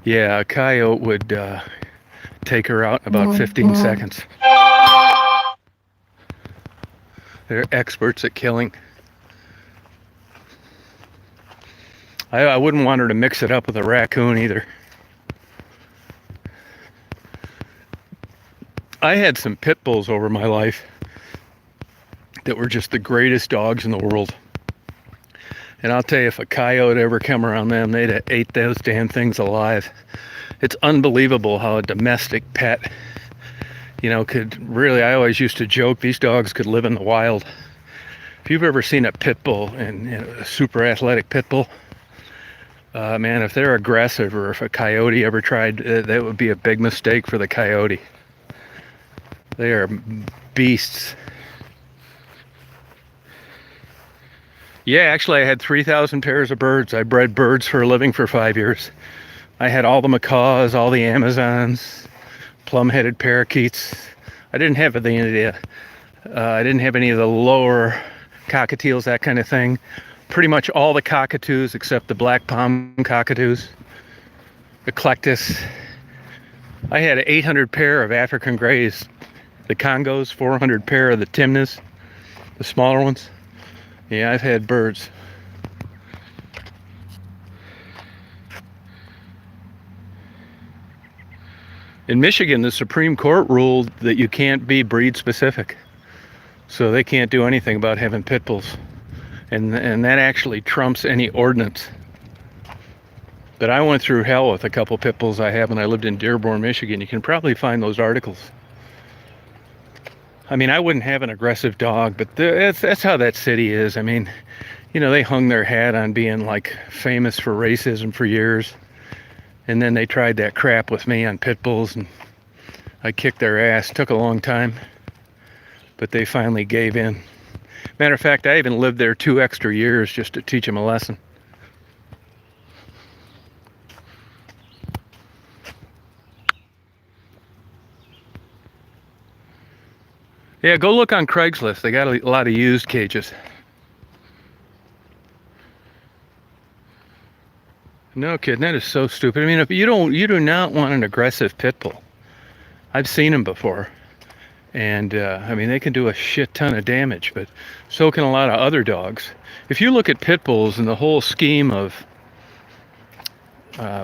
Yeah, a coyote would take her out in about 15 seconds. They're experts at killing. I wouldn't want her to mix it up with a raccoon either. I had some pit bulls over my life that were just the greatest dogs in the world. And I'll tell you, if a coyote ever come around them, they'd have ate those damn things alive. It's unbelievable how a domestic pet, you know, could really, I always used to joke, these dogs could live in the wild. If you've ever seen a pit bull, and a super athletic pit bull, man, if they're aggressive, or if a coyote ever tried, that would be a big mistake for the coyote. They are beasts. Yeah, actually I had 3,000 pairs of birds. I bred birds for a living for 5 years. I had all the macaws, all the Amazons, plum-headed parakeets. I didn't have any of the lower cockatiels, that kind of thing. Pretty much all the cockatoos except the black palm cockatoos, Eclectus. I had 800 pair of African grays, the Congos, 400 pair of the Timnas, the smaller ones. Yeah, I've had birds. In Michigan, the Supreme Court ruled that you can't be breed specific. So they can't do anything about having pit bulls. And that actually trumps any ordinance. But I went through hell with a couple pit bulls I have when I lived in Dearborn, Michigan. You can probably find those articles. I mean, I wouldn't have an aggressive dog, but that's how that city is. I mean, you know, they hung their hat on being like famous for racism for years. And then they tried that crap with me on pit bulls, and I kicked their ass. Took a long time, but they finally gave in. Matter of fact, I even lived there 2 extra years just to teach them a lesson. Yeah, go look on Craigslist. They got a lot of used cages. No kidding, that is so stupid. I mean, if you do not want an aggressive pit bull. I've seen them before. And I mean, they can do a shit ton of damage, but so can a lot of other dogs. If you look at pit bulls and the whole scheme of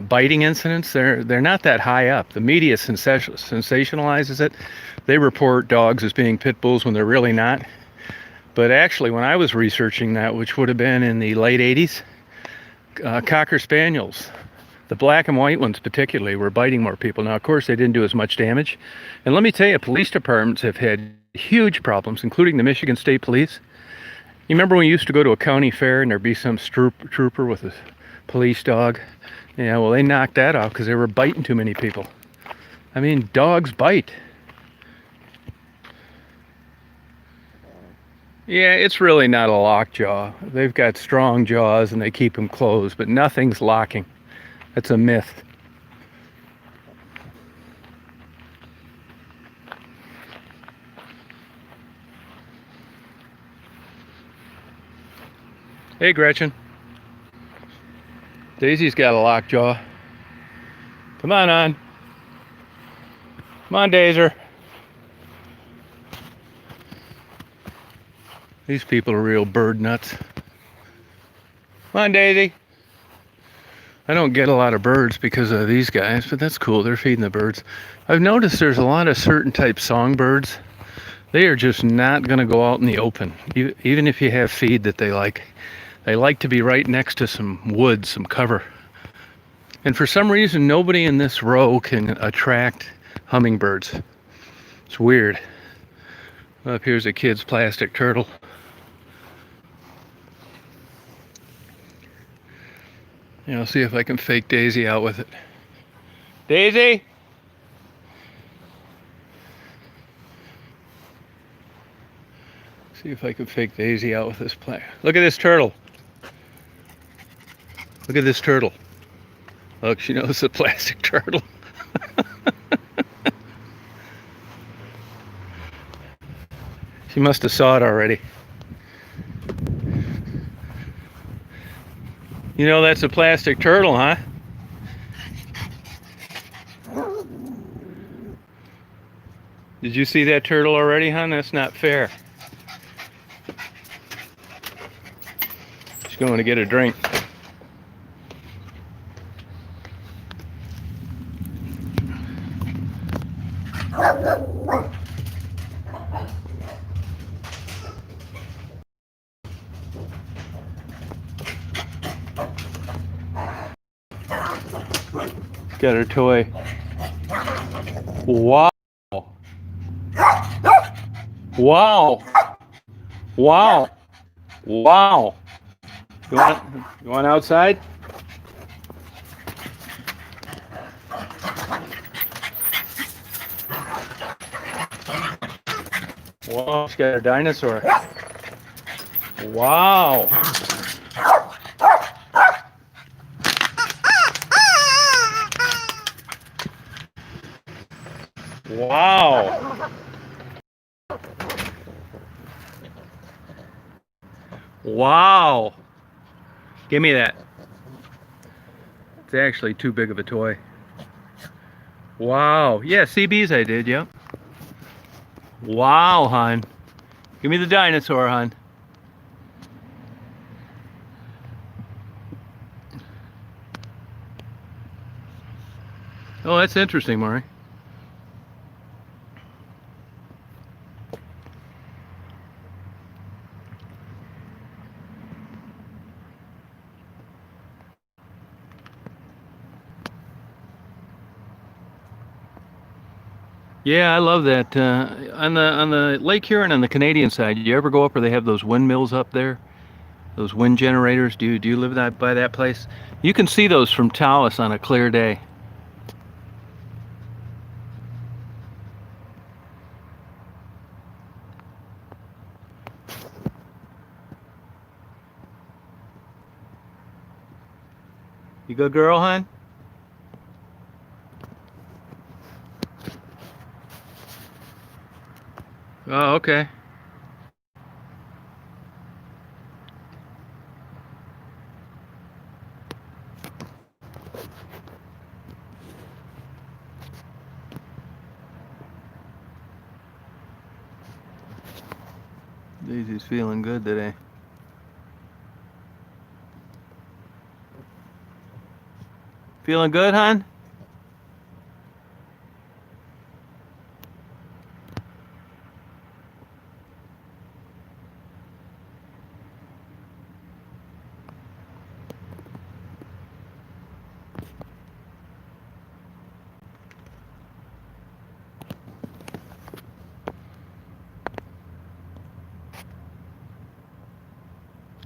biting incidents, they're not that high up. The media sensationalizes it. They report dogs as being pit bulls when they're really not. But actually, when I was researching that, which would have been in the late 80s, Cocker Spaniels. The black and white ones particularly were biting more people. Now, of course, they didn't do as much damage. And let me tell you, police departments have had huge problems, including the Michigan State Police. You remember when you used to go to a county fair and there'd be some trooper with a police dog? Yeah, well, they knocked that off because they were biting too many people. I mean, dogs bite. Yeah, it's really not a lockjaw. They've got strong jaws and they keep them closed, but nothing's locking. That's a myth. Hey, Gretchen. Daisy's got a lockjaw. Come on, on. Come on, Dazer. These people are real bird nuts. Come on, Daisy. I don't get a lot of birds because of these guys, but that's cool. They're feeding the birds. I've noticed there's a lot of certain type songbirds. They are just not going to go out in the open, even if you have feed that they like. They like to be right next to some wood, some cover. And for some reason, nobody in this row can attract hummingbirds. It's weird. Up here's a kid's plastic turtle. Yeah, I'll see if I can fake Daisy out with it. Daisy? See if I can fake Daisy out with this plant. Look at this turtle. Look at this turtle. Look, she knows the plastic turtle. She must have saw it already. You know that's a plastic turtle, huh? Did you see that turtle already, hon? That's not fair. She's going to get a drink. Got her toy. Wow. Wow. Wow. Wow. You want outside? Wow, she's got a dinosaur. Wow. Wow. Wow. Give me that. It's actually too big of a toy. Wow. Yeah, CBs I did, yep. Wow, hon. Give me the dinosaur, hon. Oh, that's interesting, Maury. Yeah, I love that. On the Lake Huron on the Canadian side, you ever go up where they have those windmills up there? Those wind generators? Do you live by that place? You can see those from Taos on a clear day. You good girl, hon? Oh, okay. Daisy's feeling good today. Feeling good, hon?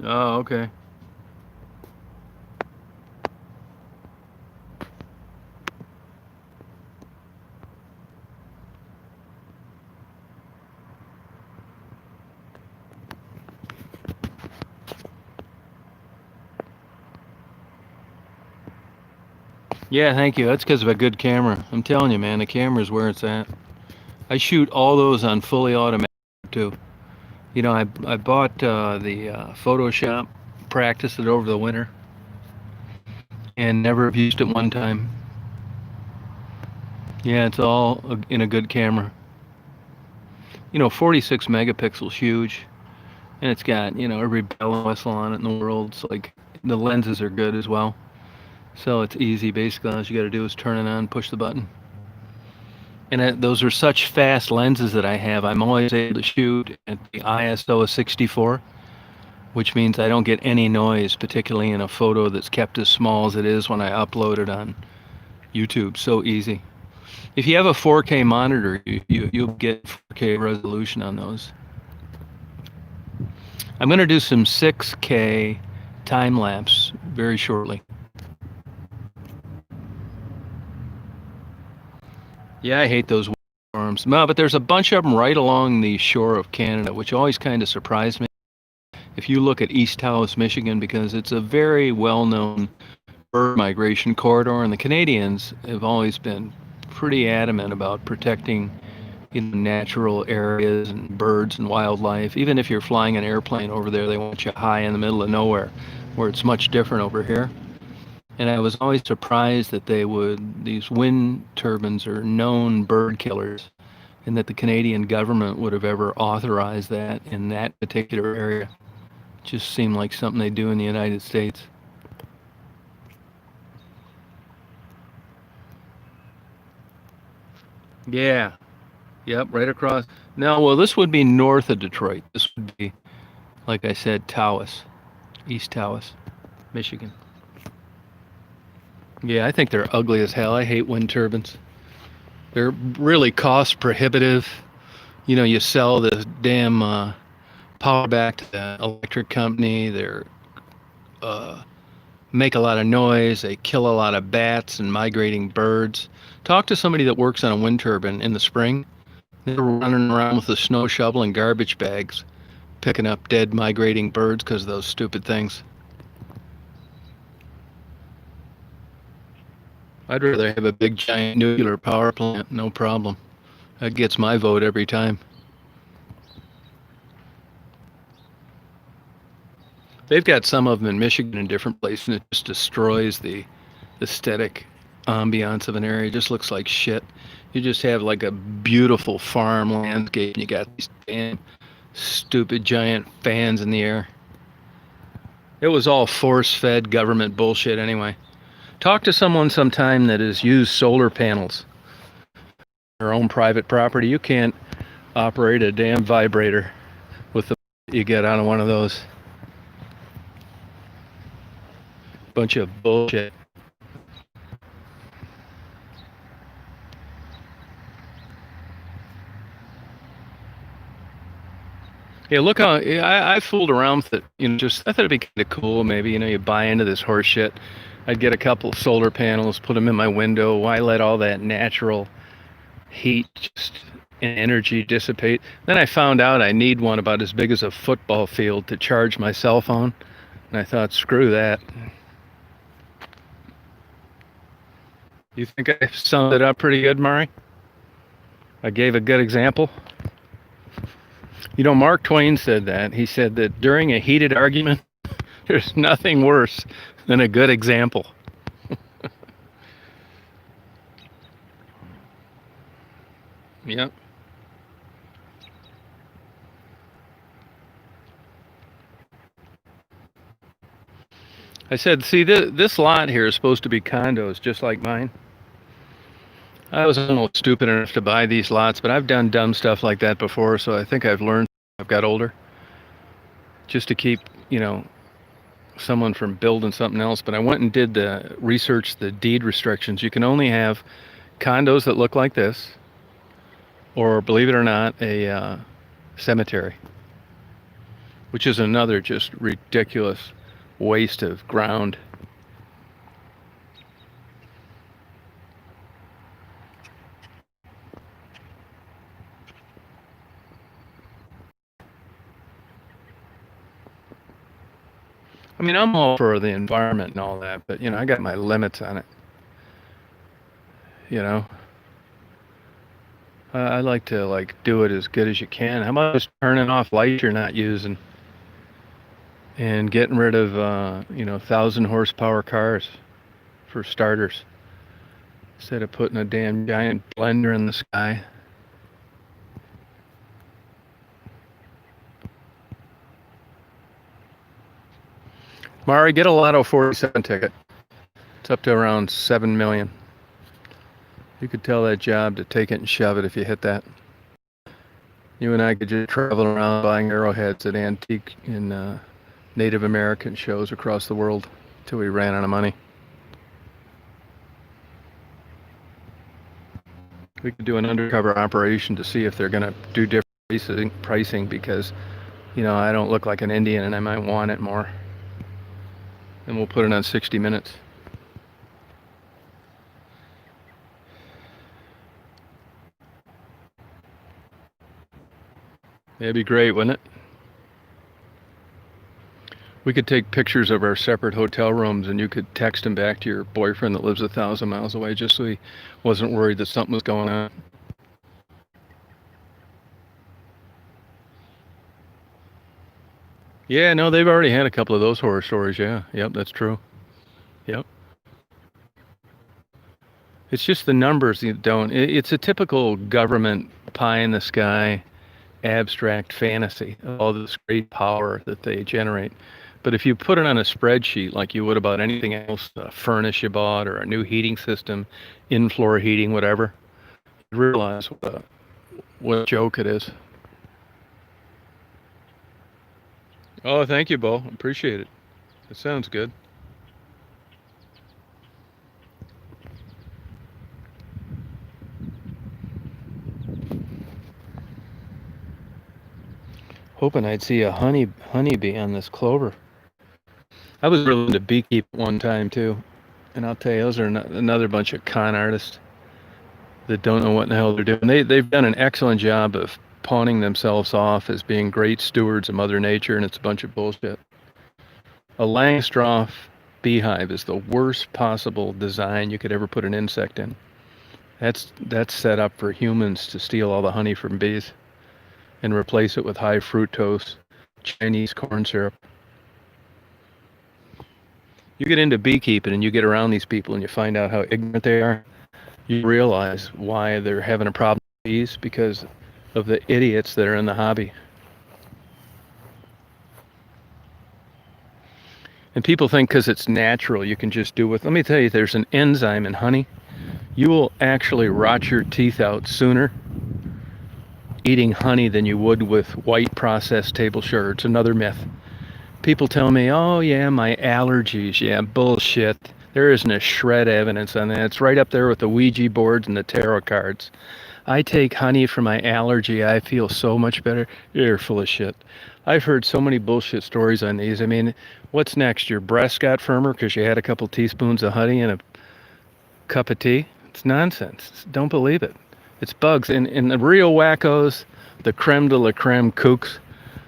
Oh, okay. Yeah, thank you. That's because of a good camera. I'm telling you, man, the camera's where it's at. I shoot all those on fully automatic too. You know, I bought the Photoshop, practiced it over the winter, and never have used it one time. Yeah, it's all in a good camera. You know, 46 megapixels, huge, and it's got every bell and whistle on it in the world. It's like the lenses are good as well, so it's easy. Basically, all you got to do is turn it on, push the button. And those are such fast lenses that I have. I'm always able to shoot at the ISO of 64, which means I don't get any noise, particularly in a photo that's kept as small as it is when I upload it on YouTube. So easy. If you have a 4K monitor, you'll get 4K resolution on those. I'm going to do some 6K time lapse very shortly. Yeah, I hate those storms. No, but there's a bunch of them right along the shore of Canada, which always kind of surprised me. If you look at East Taos, Michigan, because it's a very well-known bird migration corridor, and the Canadians have always been pretty adamant about protecting natural areas and birds and wildlife. Even if you're flying an airplane over there, they want you high in the middle of nowhere, where it's much different over here. And I was always surprised that these wind turbines are known bird killers, and that the Canadian government would have ever authorized that in that particular area. It just seemed like something they do in the United States. Yeah. Yep, right across. No, well, this would be north of Detroit. This would be, like I said, Taos, East Taos, Michigan. Yeah, I think they're ugly as hell. I hate wind turbines. They're really cost prohibitive. You know, you sell the damn power back to the electric company. They're make a lot of noise. They kill a lot of bats and migrating birds. Talk to somebody that works on a wind turbine in the spring. They're running around with a snow shovel and garbage bags, picking up dead migrating birds because of those stupid things. I'd rather have a big giant nuclear power plant, no problem. That gets my vote every time. They've got some of them in Michigan and different places, and it just destroys the aesthetic ambiance of an area. It just looks like shit. You just have like a beautiful farm landscape, and you got these damn stupid giant fans in the air. It was all force-fed government bullshit anyway. Talk to someone sometime that has used solar panels on their own private property. You can't operate a damn vibrator with the you get out of one of those. Bunch of bullshit. Yeah, look how I fooled around with it. Just I thought it'd be kind of cool. Maybe you buy into this horse shit. I'd get a couple of solar panels, put them in my window. Why let all that natural heat just and energy dissipate? Then I found out I need one about as big as a football field to charge my cell phone, and I thought, screw that. You think I summed it up pretty good, Murray? I gave a good example. Mark Twain said that. He said that during a heated argument, there's nothing worse than a good example. Yep. I said, see, this lot here is supposed to be condos just like mine. I was almost stupid enough to buy these lots, but I've done dumb stuff like that before, so I think I've learned as I've got older. Just to keep, someone from building something else. But I went and did the research, the deed restrictions. You can only have condos that look like this, or believe it or not, a cemetery. which is another just ridiculous waste of ground. I mean, I'm all for the environment and all that, but I got my limits on it. You know, I like to do it as good as you can. How about just turning off lights you're not using and getting rid of 1,000 horsepower cars for starters, instead of putting a damn giant blender in the sky. Mari, get a Lotto 47 ticket. It's up to around 7 million. You could tell that job to take it and shove it if you hit that. You and I could just travel around buying arrowheads at antique and Native American shows across the world till we ran out of money. We could do an undercover operation to see if they're going to do different pricing because, I don't look like an Indian and I might want it more. And we'll put it on 60 Minutes. That'd be great, wouldn't it? We could take pictures of our separate hotel rooms and you could text them back to your boyfriend that lives 1,000 miles away just so he wasn't worried that something was going on. Yeah, no, they've already had a couple of those horror stories, yeah. Yep, that's true. Yep. It's just the numbers you don't. It's a typical government pie in the sky, abstract fantasy of all this great power that they generate. But if you put it on a spreadsheet like you would about anything else, a furnace you bought or a new heating system, in-floor heating, whatever, you realize what a joke it is. Oh, thank you, Bo. Appreciate it. It sounds good. Hoping I'd see a honeybee on this clover. I was really into beekeep one time too, and I'll tell you, those are another bunch of con artists that don't know what in the hell they're doing. They've done an excellent job of pawning themselves off as being great stewards of Mother Nature, and it's a bunch of bullshit. A Langstroth beehive is the worst possible design you could ever put an insect in. That's set up for humans to steal all the honey from bees and replace it with high fructose Chinese corn syrup. You get into beekeeping and you get around these people and you find out how ignorant they are. You realize why they're having a problem with bees, because of the idiots that are in the hobby. And people think because it's natural you can just do it. Let me tell you, there's an enzyme in honey. You will actually rot your teeth out sooner eating honey than you would with white processed table sugar. It's another myth. People tell me, oh yeah, my allergies. Yeah, bullshit. There isn't a shred of evidence on that. It's right up there with the Ouija boards and the tarot cards. I take honey for my allergy. I feel so much better. You're full of shit. I've heard so many bullshit stories on these. I mean, what's next? Your breast got firmer because you had a couple teaspoons of honey in a cup of tea? It's nonsense. Don't believe it. It's bugs. And the real wackos, the creme de la creme kooks,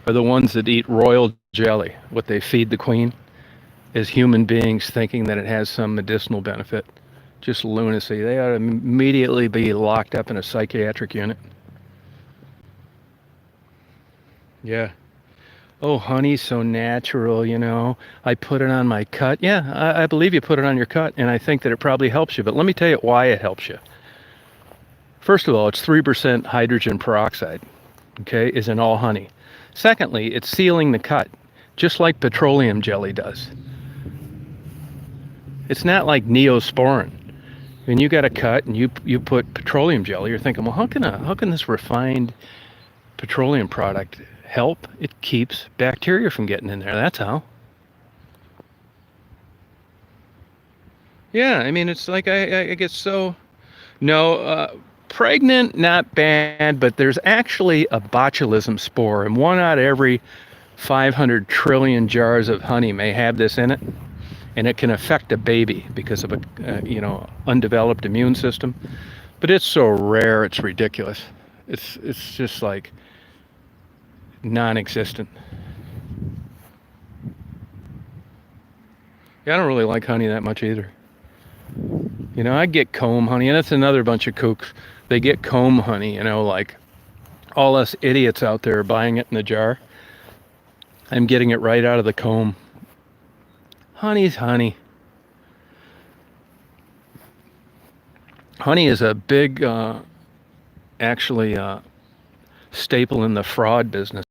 are the ones that eat royal jelly, what they feed the queen, as human beings, thinking that it has some medicinal benefit. Just lunacy. They ought to immediately be locked up in a psychiatric unit. Yeah. Oh, honey's so natural, I put it on my cut. Yeah, I believe you put it on your cut, and I think that it probably helps you. But let me tell you why it helps you. First of all, it's 3% hydrogen peroxide, okay, is in all honey. Secondly, it's sealing the cut, just like petroleum jelly does. It's not like Neosporin. When you got a cut and you put petroleum jelly, you're thinking, well, how can this refined petroleum product help? It keeps bacteria from getting in there. That's how. Yeah, I mean, it's like I get so... No, pregnant, not bad, but there's actually a botulism spore in one out of every 500 trillion jars of honey may have this in it, and it can affect a baby because of a undeveloped immune system. But it's so rare, it's ridiculous. It's just like non-existent. Yeah, I don't really like honey that much either. I get comb honey, and that's another bunch of kooks. They get comb honey, like all us idiots out there buying it in the jar. I'm getting it right out of the comb. Honey's honey. Honey is a big, staple in the fraud business.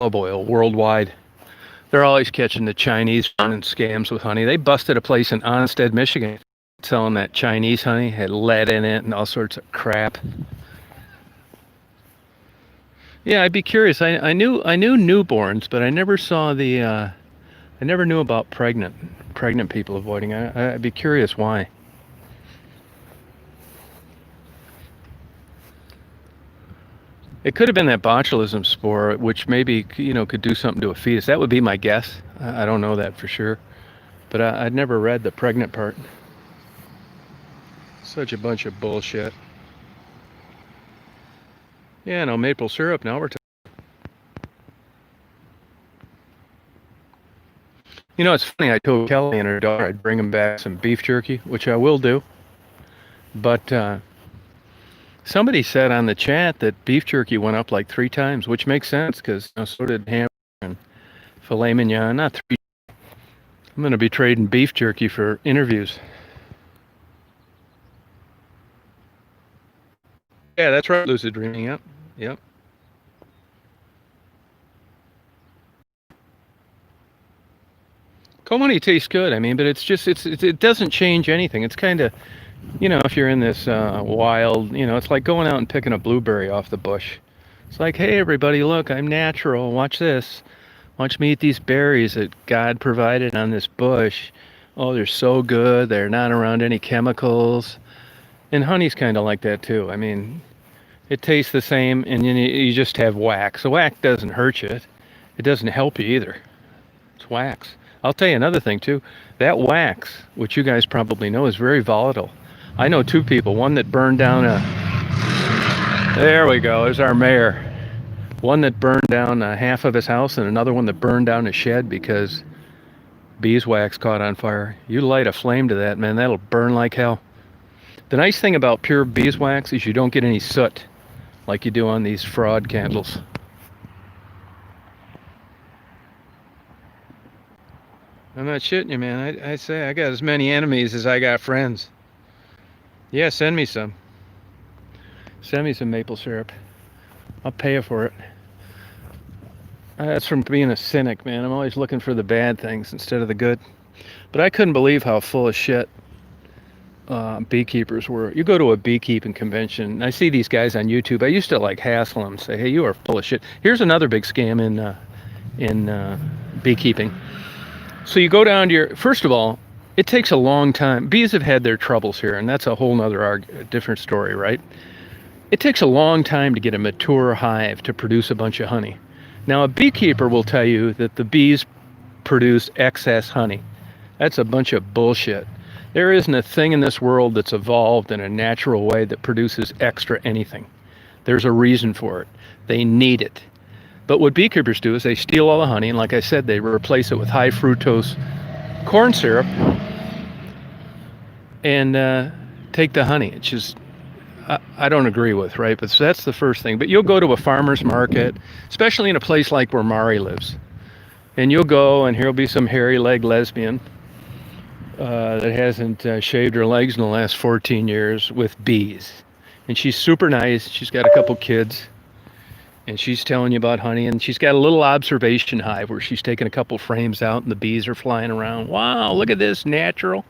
Olive oil worldwide. They're always catching the Chinese running scams with honey. They busted a place in Onstead, Michigan, selling that Chinese honey, had lead in it and all sorts of crap. Yeah, I'd be curious. I knew newborns, but I never saw I never knew about pregnant people avoiding it. I'd be curious why. It could have been that botulism spore, which maybe could do something to a fetus. That would be my guess. I don't know that for sure, but I'd never read the pregnant part. Such a bunch of bullshit. Yeah, no maple syrup. Now we're talking. It's funny. I told Kelly and her daughter I'd bring them back some beef jerky, which I will do. But somebody said on the chat that beef jerky went up like 3 times, which makes sense because so did ham and filet mignon. Not 3. I'm going to be trading beef jerky for interviews. Yeah, that's right. Lucid dreaming. Yep. Comb honey tastes good. I mean, but it doesn't change anything. It's kind of, if you're in this wild, it's like going out and picking a blueberry off the bush. It's like, hey, everybody, look, I'm natural. Watch this. Watch me eat these berries that God provided on this bush. Oh, they're so good. They're not around any chemicals. And honey's kind of like that, too. I mean, it tastes the same, and you just have wax. The wax doesn't hurt you. It doesn't help you either. It's wax. I'll tell you another thing, too. That wax, which you guys probably know, is very volatile. I know 2 people. One that burned down There we go. There's our mayor. One that burned down half of his house, and another one that burned down his shed because beeswax caught on fire. You light a flame to that, man, that'll burn like hell. The nice thing about pure beeswax is you don't get any soot like you do on these fraud candles. I'm not shitting you, man. I say I got as many enemies as I got friends. Yeah, send me some. Send me some maple syrup. I'll pay you for it. That's from being a cynic, man. I'm always looking for the bad things instead of the good. But I couldn't believe how full of shit beekeepers were. You go to a beekeeping convention. I see these guys on YouTube. I used to hassle them, say, "Hey, you are full of shit." Here's another big scam in beekeeping. So you go down to first of all, it takes a long time. Bees have had their troubles here, and that's a whole nother different story, right? It takes a long time to get a mature hive to produce a bunch of honey. Now, a beekeeper will tell you that the bees produce excess honey. That's a bunch of bullshit. There isn't a thing in this world that's evolved in a natural way that produces extra anything. There's a reason for it. They need it. But what beekeepers do is they steal all the honey, and like I said, they replace it with high fructose corn syrup and take the honey. It's just, I don't agree with, right? But so that's the first thing. But you'll go to a farmer's market, especially in a place like where Mari lives, and you'll go, and here'll be some hairy-legged lesbian that hasn't shaved her legs in the last 14 years with bees. And she's super nice. She's got a couple kids. And she's telling you about honey, and she's got a little observation hive where she's taking a couple frames out and the bees are flying around. Wow, look at this, natural.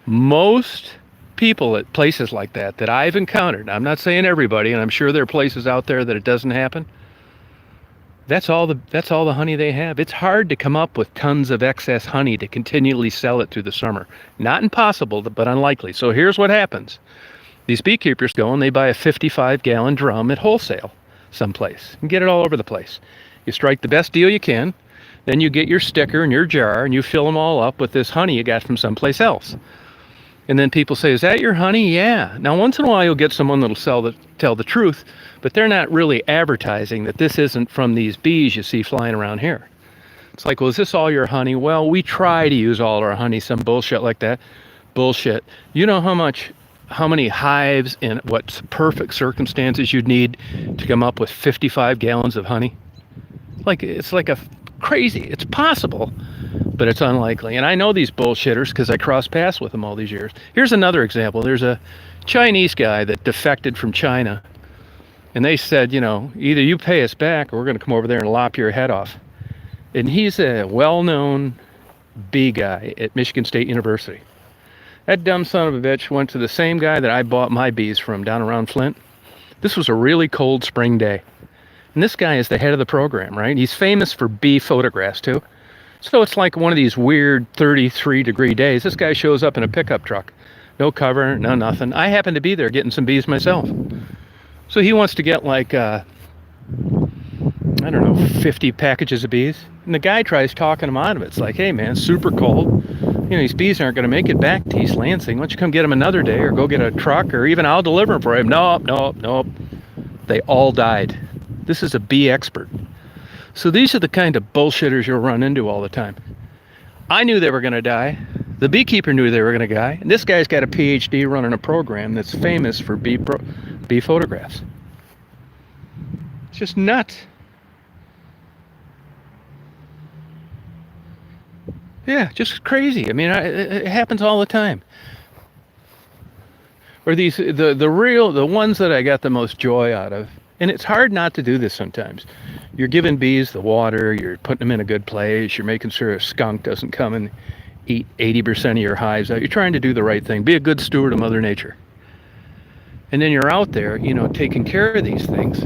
Most people at places like that I've encountered, I'm not saying everybody, and I'm sure there are places out there that it doesn't happen, that's all the honey they have. It's hard to come up with tons of excess honey to continually sell it through the summer. Not impossible, but unlikely. So here's what happens. These beekeepers go and they buy a 55-gallon drum at wholesale. someplace and get it all over the place. You strike the best deal you can, then you get your sticker and your jar and you fill them all up with this honey you got from someplace else. And then people say, is that your honey? Yeah. Now, once in a while, you'll get someone that'll tell the truth, but they're not really advertising that this isn't from these bees you see flying around here. It's like, well, is this all your honey? Well, we try to use all our honey, some bullshit like that. Bullshit. You know how many hives and what perfect circumstances you'd need to come up with 55 gallons of honey? It's like a crazy, it's possible, but it's unlikely. And I know these bullshitters because I crossed paths with them all these years. Here's another example. There's a Chinese guy that defected from China, and they said, you know, either you pay us back or we're going to come over there and lop your head off. And he's a well-known bee guy at Michigan State University. That dumb son of a bitch went to the same guy that I bought my bees from down around Flint. This was a really cold spring day. And this guy is the head of the program, right? He's famous for bee photographs, too. So it's like one of these weird 33-degree days. This guy shows up in a pickup truck. No cover, no nothing. I happen to be there getting some bees myself. So he wants to get like, I don't know, 50 packages of bees. And the guy tries talking him out of it. It's like, hey, man, super cold. You know, these bees aren't going to make it back to East Lansing. Why don't you come get them another day or go get a truck or even I'll deliver them for him. Nope. They all died. This is a bee expert. So these are the kind of bullshitters you'll run into all the time. I knew they were going to die. The beekeeper knew they were going to die. And this guy's got a PhD running a program that's famous for bee photographs. It's just nuts. Yeah, just crazy. I mean, it happens all the time. Or the ones that I got the most joy out of. And it's hard not to do this sometimes. You're giving bees the water, you're putting them in a good place, you're making sure a skunk doesn't come and eat 80% of your hives out. You're trying to do the right thing. Be a good steward of Mother Nature. And then you're out there, you know, taking care of these things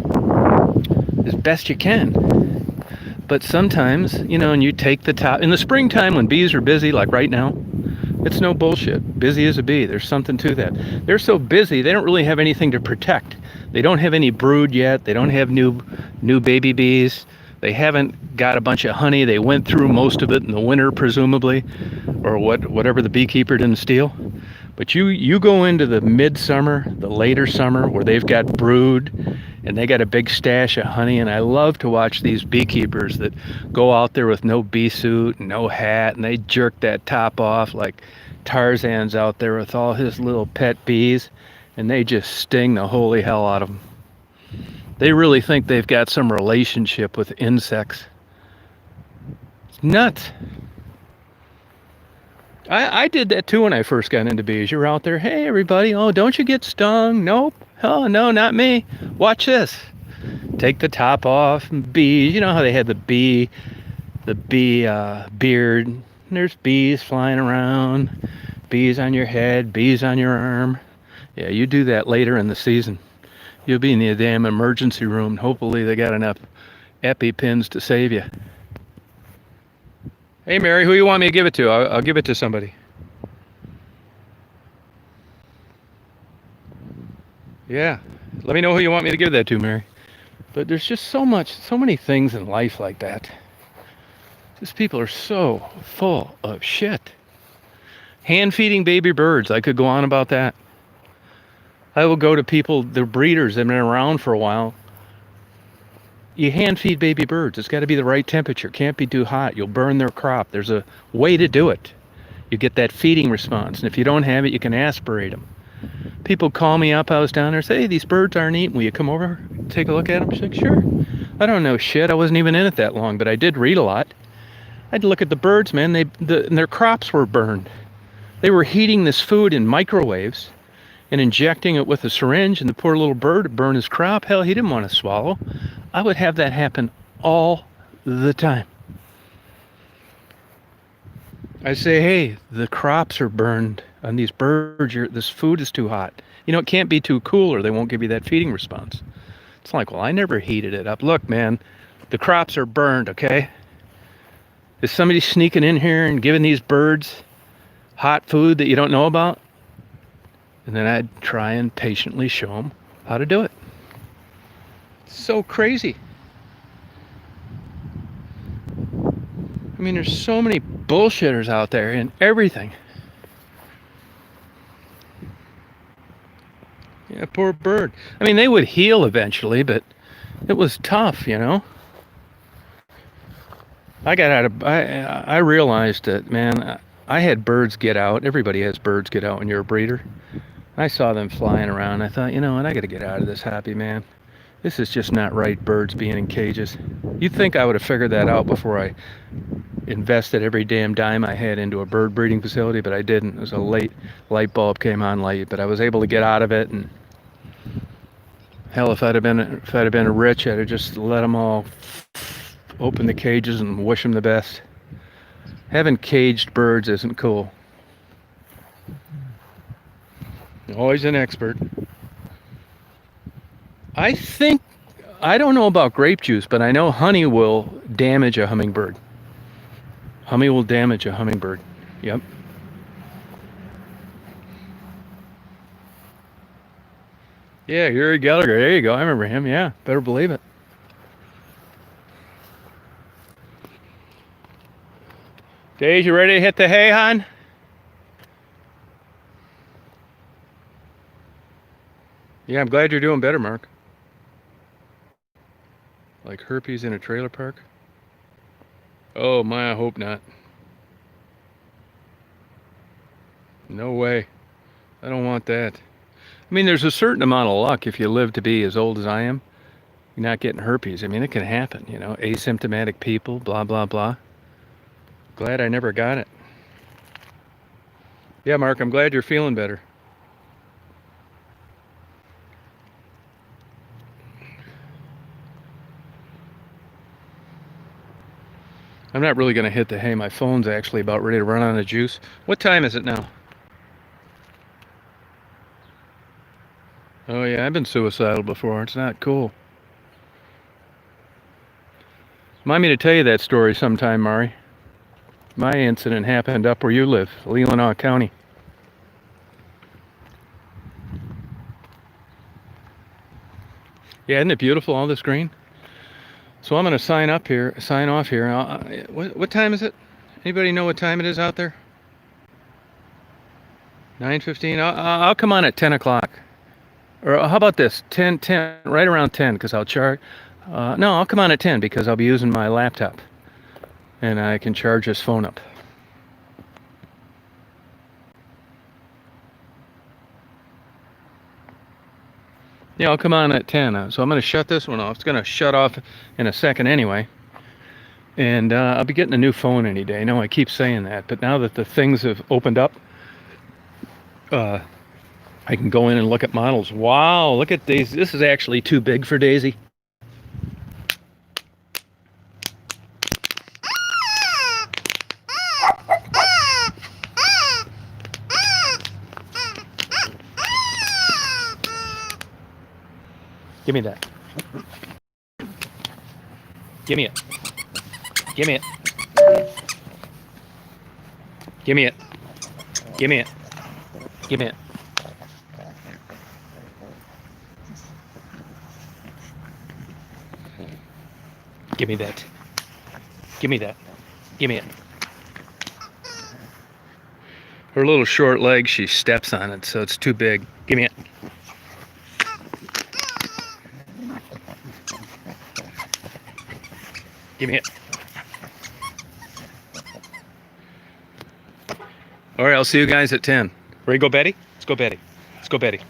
as best you can. But sometimes, you know, and you take the top. In the springtime when bees are busy, like right now, it's no bullshit. Busy as a bee. There's something to that. They're so busy, they don't really have anything to protect. They don't have any brood yet. They don't have new baby bees. They haven't got a bunch of honey. They went through most of it in the winter, presumably, or whatever the beekeeper didn't steal. But you go into the midsummer, the later summer, where they've got brood and they got a big stash of honey. And I love to watch these beekeepers that go out there with no bee suit and no hat, and they jerk that top off like Tarzan's out there with all his little pet bees, and they just sting the holy hell out of them. They really think they've got some relationship with insects. It's nuts. I did that too when I first got into bees. You're out there, hey everybody, oh, don't you get stung? Nope. Oh no, not me. Watch this. Take the top off. Bees, you know how they had the bee beard. And there's bees flying around. Bees on your head, bees on your arm. Yeah, you do that later in the season. You'll be in the damn emergency room. Hopefully they got enough EpiPens to save you. Hey Mary, who you want me to give it to? I'll give it to somebody. Yeah, let me know who you want me to give that to, Mary. But there's just so many things in life like that. These people are so full of shit. Hand feeding baby birds, I could go on about that. I will go to people, the breeders that have been around for a while. You hand feed baby birds. It's got to be the right temperature. Can't be too hot. You'll burn their crop. There's a way to do it. You get that feeding response. And if you don't have it, you can aspirate them. People call me up. I was down there and say, hey, these birds aren't eating. Will you come over, take a look at them? She's like, sure. I don't know shit. I wasn't even in it that long, but I did read a lot. I had to look at the birds, man. And their crops were burned. They were heating this food in microwaves and injecting it with a syringe, and the poor little bird would burn his crop. Hell, he didn't want to swallow. I would have that happen all the time. I say, hey, the crops are burned on these birds. This food is too hot. You know, it can't be too cool or they won't give you that feeding response. It's like, well, I never heated it up. Look, man, the crops are burned, okay? Is somebody sneaking in here and giving these birds hot food that you don't know about? And then I'd try and patiently show them how to do it. So crazy. I mean, there's so many bullshitters out there in everything. Yeah, poor bird. I mean, they would heal eventually, but it was tough, you know. I realized that, man, I had birds get out. Everybody has birds get out when you're a breeder. I saw them flying around. I thought, you know what, I got to get out of this hobby, man. This is just not right, birds being in cages. You'd think I would have figured that out before I invested every damn dime I had into a bird breeding facility, but I didn't. It was a late light bulb came on late, but I was able to get out of it. And hell, if I'd have been rich, I'd have just let them all open the cages and wish them the best. Having caged birds isn't cool. Always an expert. I don't know about grape juice, but I know honey will damage a hummingbird. Honey will damage a hummingbird. Yep. Yeah, Uri Gallagher. There you go. I remember him. Yeah, better believe it. Dave, you ready to hit the hay, hon? Yeah, I'm glad you're doing better, Mark. Like herpes in a trailer park? Oh my, I hope not. No way. I don't want that. I mean, there's a certain amount of luck if you live to be as old as I am. You're not getting herpes. I mean, it can happen, you know, asymptomatic people, blah, blah, blah. Glad I never got it. Yeah, Mark, I'm glad you're feeling better. I'm not really going to hit the hay. My phone's actually about ready to run out of juice. What time is it now? Oh yeah, I've been suicidal before. It's not cool. Remind me to tell you that story sometime, Mari. My incident happened up where you live, Leelanau County. Yeah, isn't it beautiful, all this green? So I'm going to sign off here. What time is it? Anybody know what time it is out there? 9:15? I'll come on at 10 o'clock. Or how about this? 10, right around 10, because I'll charge. No, I'll come on at 10 because I'll be using my laptop. And I can charge this phone up. Yeah, I'll come on at 10. So I'm going to shut this one off. It's going to shut off in a second anyway. And I'll be getting a new phone any day. I know I keep saying that, but now that the things have opened up, I can go in and look at models. Wow, look at Daisy. This is actually too big for Daisy. Give me that. Give me it. Give me it. Give me it. Give me it. Give me it. Give me that. Give me that. Give me it. Her little short leg, she steps on it, so it's too big. Give me it. Give me it. All right, I'll see you guys at 10. Ready to go, Betty? Let's go, Betty. Let's go, Betty.